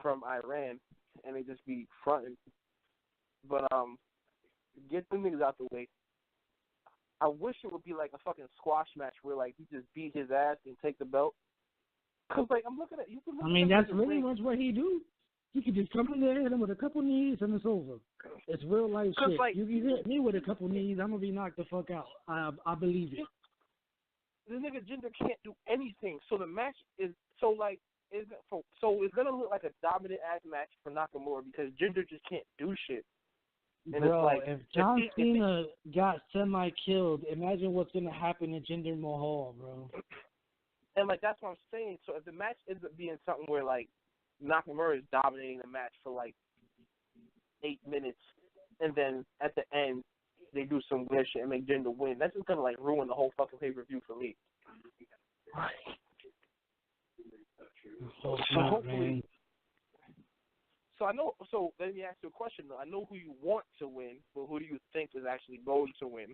from Iran and they just be fronting. But get them niggas out the way. I wish it would be like a fucking squash match where like he just beat his ass and take the belt. Cause like I'm looking at you. I mean that's really much what he do. He could just come in there, hit him with a couple knees, and it's over. It's real life shit. Like, you hit me with a couple knees, I'm gonna be knocked the fuck out. I believe it. The nigga Jinder can't do anything. So the match is so it's gonna look like a dominant ass match for Nakamura because Jinder just can't do shit. And bro, it's like, if John Cena got semi-killed, imagine what's gonna happen to Jinder Mahal, bro. And like that's what I'm saying. So if the match ends up being something where like Nakamura is dominating the match for like 8 minutes, and then at the end they do some weird shit and make Jinder win, that's just gonna like ruin the whole fucking pay-per-view for me. Man. So I know. So let me ask you a question though. I know who you want to win, but who do you think is actually going to win?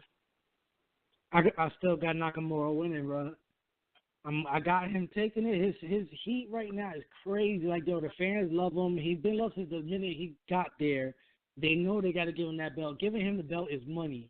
I still got Nakamura winning, bro. I got him taking it. His heat right now is crazy. Like, yo, the fans love him. He's been loved since the minute he got there. They know they got to give him that belt. Giving him the belt is money.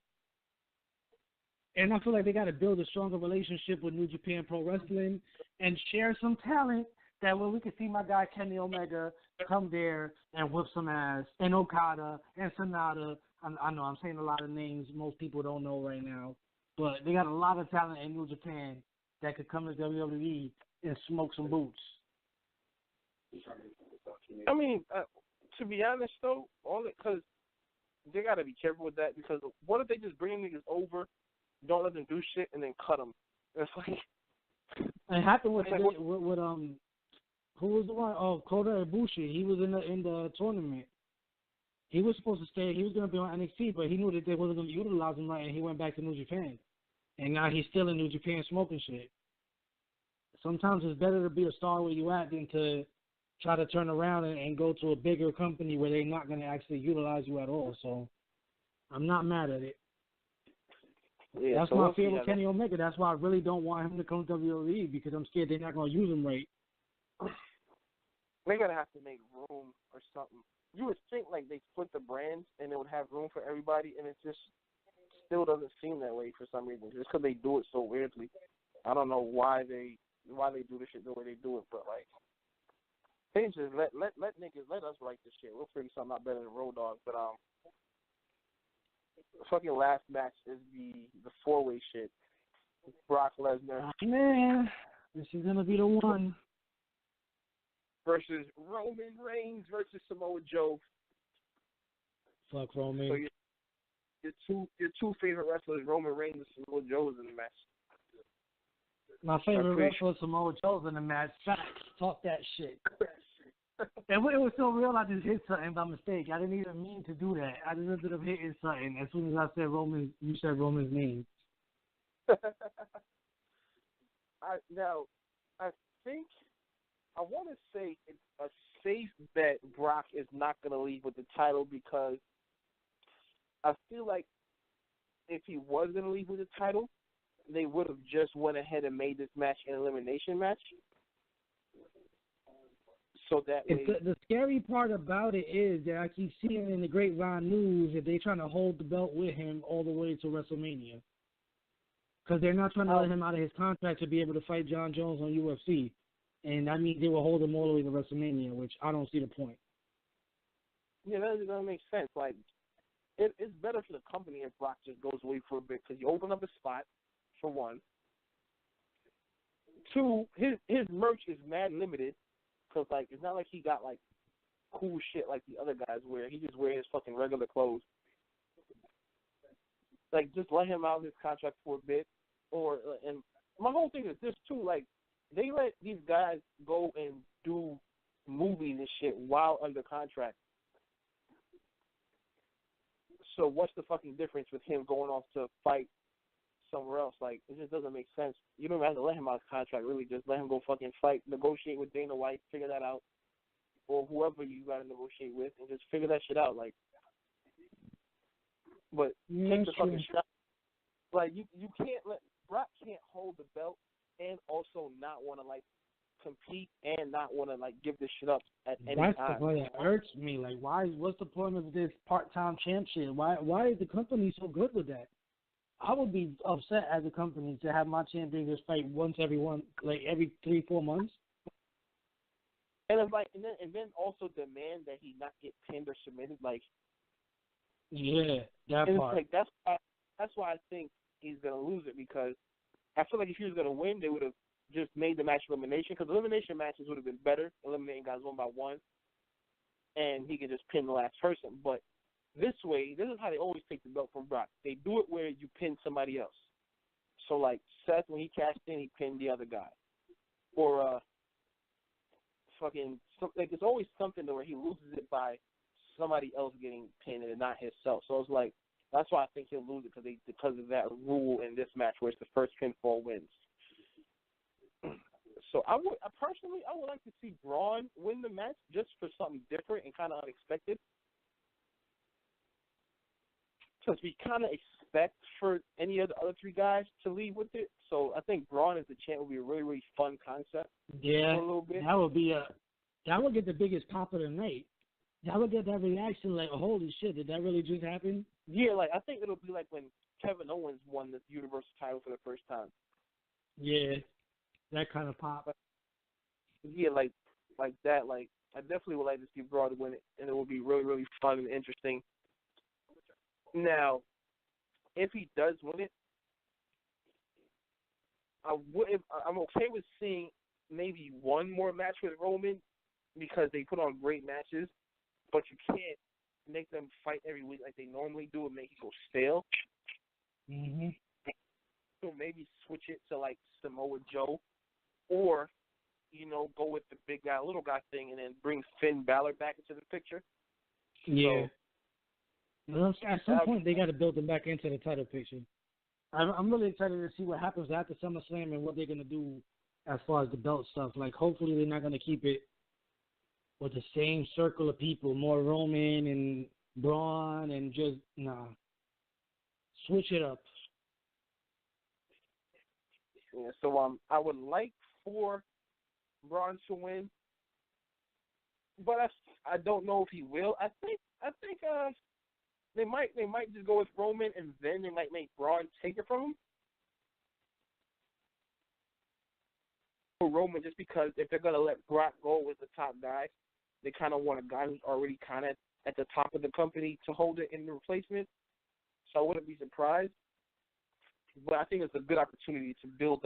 And I feel like they got to build a stronger relationship with New Japan Pro Wrestling and share some talent that way we can see my guy Kenny Omega come there and whip some ass, and Okada and Sonata. I know I'm saying a lot of names most people don't know right now, but they got a lot of talent in New Japan that could come to WWE and smoke some boots. I mean, to be honest though, because they got to be careful with that, because what if they just bring niggas over, don't let them do shit, and then cut them? It's like it happened with who was the one? Oh, Kota Ibushi. He was in the tournament. He was supposed to stay. He was going to be on NXT, but he knew that they wasn't going to utilize him right, and he went back to New Japan. And now he's still in New Japan smoking shit. Sometimes it's better to be a star where you at than to try to turn around and go to a bigger company where they're not going to actually utilize you at all. So I'm not mad at it. Yeah, that's my fear with Kenny Omega. That's why I really don't want him to come to WWE, because I'm scared they're not going to use him right. They're going to have to make room or something. You would think like they split the brands and they would have room for everybody, and it just still doesn't seem that way for some reason. Just because they do it so weirdly. I don't know why they do this shit the way they do it, but like, they just let niggas, let us write this shit. We'll figure something out better than Road Dogg. But the fucking last match is the 4-way shit. Brock Lesnar. Man, this is gonna be the one. Versus Roman Reigns versus Samoa Joe. Fuck Roman. So your two favorite wrestlers, Roman Reigns and Samoa Joe, is in the match. My favorite wrestler, Samoa Joe's in the match. Facts. Talk that shit. And it was so real, I just hit something by mistake. I didn't even mean to do that. I just ended up hitting something as soon as I said Roman. You said Roman's name. I want to say it's a safe bet Brock is not going to leave with the title, because I feel like if he was going to leave with the title, they would have just went ahead and made this match an elimination match. So that way, the scary part about it is that I keep seeing in the grapevine news that they're trying to hold the belt with him all the way to WrestleMania. because they're not trying to let him out of his contract to be able to fight John Jones on UFC, and that means they will hold him all the way to WrestleMania, which I don't see the point. Yeah, that doesn't make sense. Like, it's better for the company if Brock just goes away for a bit because you open up a spot, for one. Two, his merch is mad limited because, like, it's not like he got, like, cool shit like the other guys wear. He just wears his fucking regular clothes. Like, just let him out of his contract for a bit. And my whole thing is this, too. Like, they let these guys go and do movies and shit while under contract. So what's the fucking difference with him going off to fight somewhere else? Like, it just doesn't make sense. You don't have to let him out of contract, really. Just let him go fucking fight, negotiate with Dana White, figure that out, or whoever you got to negotiate with, and just figure that shit out. Like, but take the fucking shot. Like, you can't let Brock can't hold the belt and also not want to, like, compete and not want to, like, give this shit up at any time. That's the part that hurts me. Like, what's the point of this part-time champ shit? Why is the company so good with that? I would be upset as a company to have my champion just fight every 3-4 months. And it's like, and then also demand that he not get pinned or submitted. Like, yeah, that and part. It's like that's why I think he's gonna lose it, because I feel like if he was gonna win, they would have just made the match elimination, because elimination matches would have been better, eliminating guys one by one, and he could just pin the last person. But this way, this is how they always take the belt from Brock. They do it where you pin somebody else. So, like, Seth, when he cashed in, he pinned the other guy. Or, it's always something where he loses it by somebody else getting pinned and not himself. So it's like, that's why I think he'll lose it, because of that rule in this match where it's the first pinfall wins. So I would like to see Braun win the match just for something different and kind of unexpected. Because we kind of expect for any of the other three guys to leave with it. So I think Braun as the champ would be a really, really fun concept. Yeah, for a little bit. That would get the biggest pop of the night. That would get that reaction like, oh, holy shit, did that really just happen? Yeah, like, I think it'll be like when Kevin Owens won the Universal title for the first time. Yeah, that kind of pop. But, yeah, like that. Like, I definitely would like to see Braun win it, and it would be really, really fun and interesting. Now, if he does win it, I'm okay with seeing maybe one more match with Roman, because they put on great matches, but you can't make them fight every week like they normally do and make it go stale. Mm-hmm. So maybe switch it to, like, Samoa Joe, or, go with the big guy, little guy thing, and then bring Finn Balor back into the picture. Yeah. So, well, at some point, they got to build them back into the title picture. I'm really excited to see what happens after SummerSlam and what they're going to do as far as the belt stuff. Like, hopefully they're not going to keep it with the same circle of people, more Roman and Braun, and just, switch it up. Yeah, so I would like for Braun to win, but I don't know if he will. I think they might just go with Roman, and then they might make Braun take it from him. For Roman, just because if they're gonna let Brock go as the top guy, they kind of want a guy who's already kind of at the top of the company to hold it in the replacement. So I wouldn't be surprised. But I think it's a good opportunity to build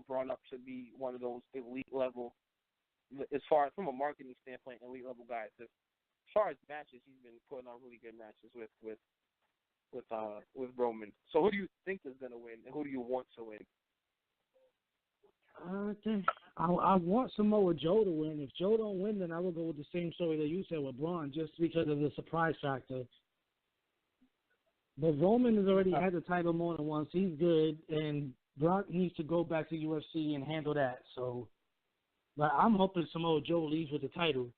Braun up to be one of those elite level, as far as from a marketing standpoint, elite level guys. As far as matches, he's been putting on really good matches with Roman. So who do you think is going to win, and who do you want to win? I want Samoa Joe to win. If Joe don't win, then I will go with the same story that you said with Braun, just because of the surprise factor. But Roman has already had the title more than once. He's good, and Brock needs to go back to UFC and handle that. So, but I'm hoping Samoa Joe leaves with the title.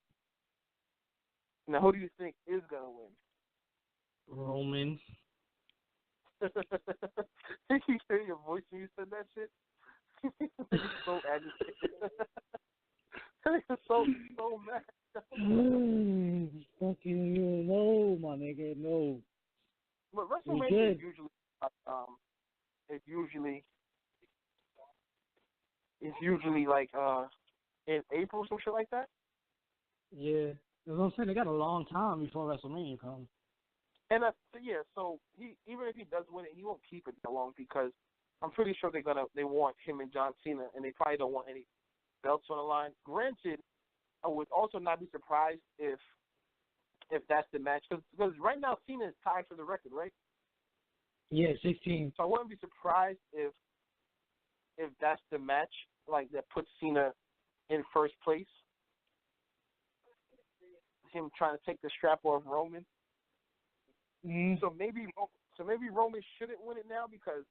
Now, who do you think is going to win? Roman. Did you hear your voice when you said that shit? He's so agitated. He's so mad. Fucking no, my nigga, no. But WrestleMania is usually it's usually like in April, some shit like that. Yeah. That's what I'm saying. They got a long time before WrestleMania comes. And so he, even if he does win it, he won't keep it that long because I'm pretty sure they want him and John Cena, and they probably don't want any belts on the line. Granted, I would also not be surprised if that's the match because right now Cena is tied for the record, right? Yeah, 16. So I wouldn't be surprised if that's the match, like that puts Cena in first place. Him trying to take the strap off Roman. Mm. So maybe Roman shouldn't win it now because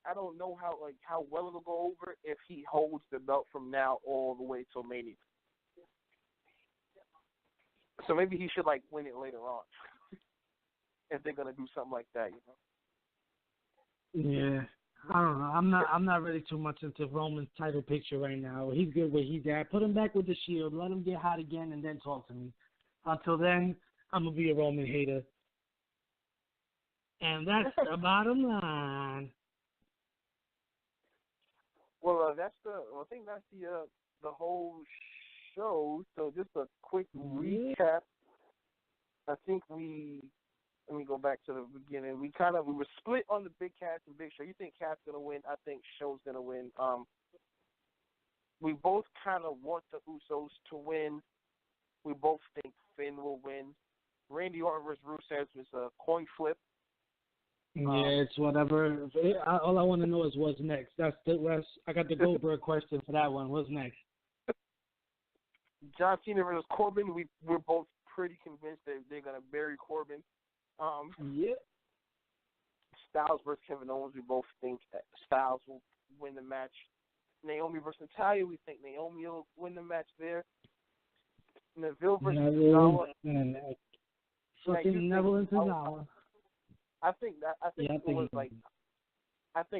I don't know how well it'll go over if he holds the belt from now all the way till Mania. So maybe he should win it later on if they're gonna do something like that, Yeah. I don't know. I'm not really too much into Roman's title picture right now. He's good where he's at. Put him back with the Shield. Let him get hot again, and then talk to me. Until then, I'm gonna be a Roman hater. And that's the bottom line. Well, I think that's the whole show. So just a quick recap. I think let me go back to the beginning. We were split on the Big Cass and Big Show. You think Cass gonna win? I think Show's gonna win. We both kind of want the Usos to win. We both think Finn will win. Randy Orton versus Rusev is a coin flip. Yeah, it's whatever. All I want to know is what's next. I got the Goldberg question for that one. What's next? John Cena versus Corbin. We're both pretty convinced that they're gonna bury Corbin. Yeah. Styles versus Kevin Owens. We both think that Styles will win the match. Naomi versus Natalya. We think Naomi will win the match there. Neville versus Tozawa. Fucking Neville and Tozawa. I think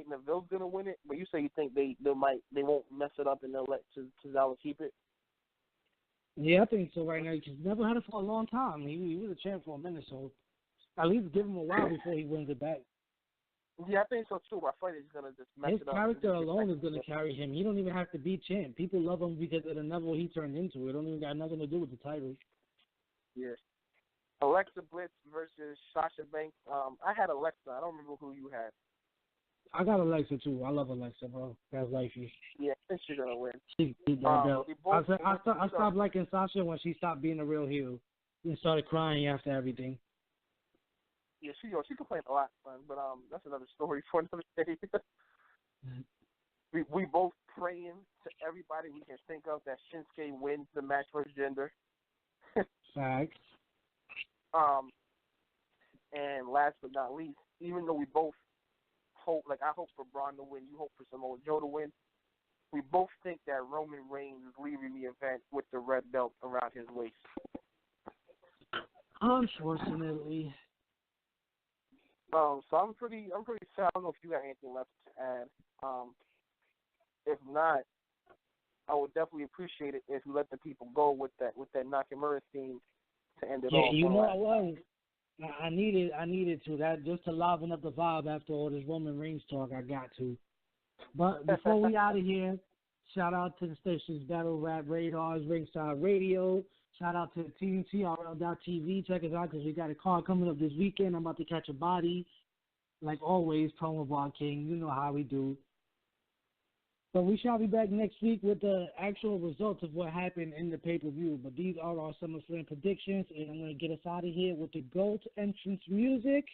Neville's gonna win it, but you say you think they won't mess it up and they'll let Tozawa keep it. Yeah, I think so right now. He's never had it for a long time. He was a champ for a minute, so at least give him a while before he wins it back. Yeah, I think so too. I feel like he's gonna just mess His it up. His character alone is gonna carry him. He don't even have to be champ. People love him because of the Neville he turned into. It don't even got nothing to do with the title. Yeah. Alexa Bliss versus Sasha Banks. I had Alexa. I don't remember who you had. I got Alexa too. I love Alexa, bro. That's lifey. Yeah, I think she's gonna win. She beat that belt. I stopped liking Sasha when she stopped being a real heel and started crying after everything. Yeah, she complained a lot, son, but that's another story for another day. we both praying to everybody we can think of that Shinsuke wins the match versus Jinder. Facts. And last but not least, even though we both hope, I hope for Braun to win, you hope for Samoa Joe to win, we both think that Roman Reigns is leaving the event with the red belt around his waist. Unfortunately. So I'm pretty sad. I don't know if you got anything left to add. If not, I would definitely appreciate it if you let the people go with that Nakamura theme to end it off. Yeah, you know I was. I needed to that just to liven up the vibe after all this Roman Reigns talk. I got to. But before we out of here, shout out to the station's Battle Rap Radars, Ringside Radio. Shout out to TNTRL.TV. Check us out because we got a card coming up this weekend. I'm about to catch a body. Like always, Promo Bar King. You know how we do. So we shall be back next week with the actual results of what happened in the pay-per-view. But these are our SummerSlam predictions, and I'm going to get us out of here with the GOAT entrance music.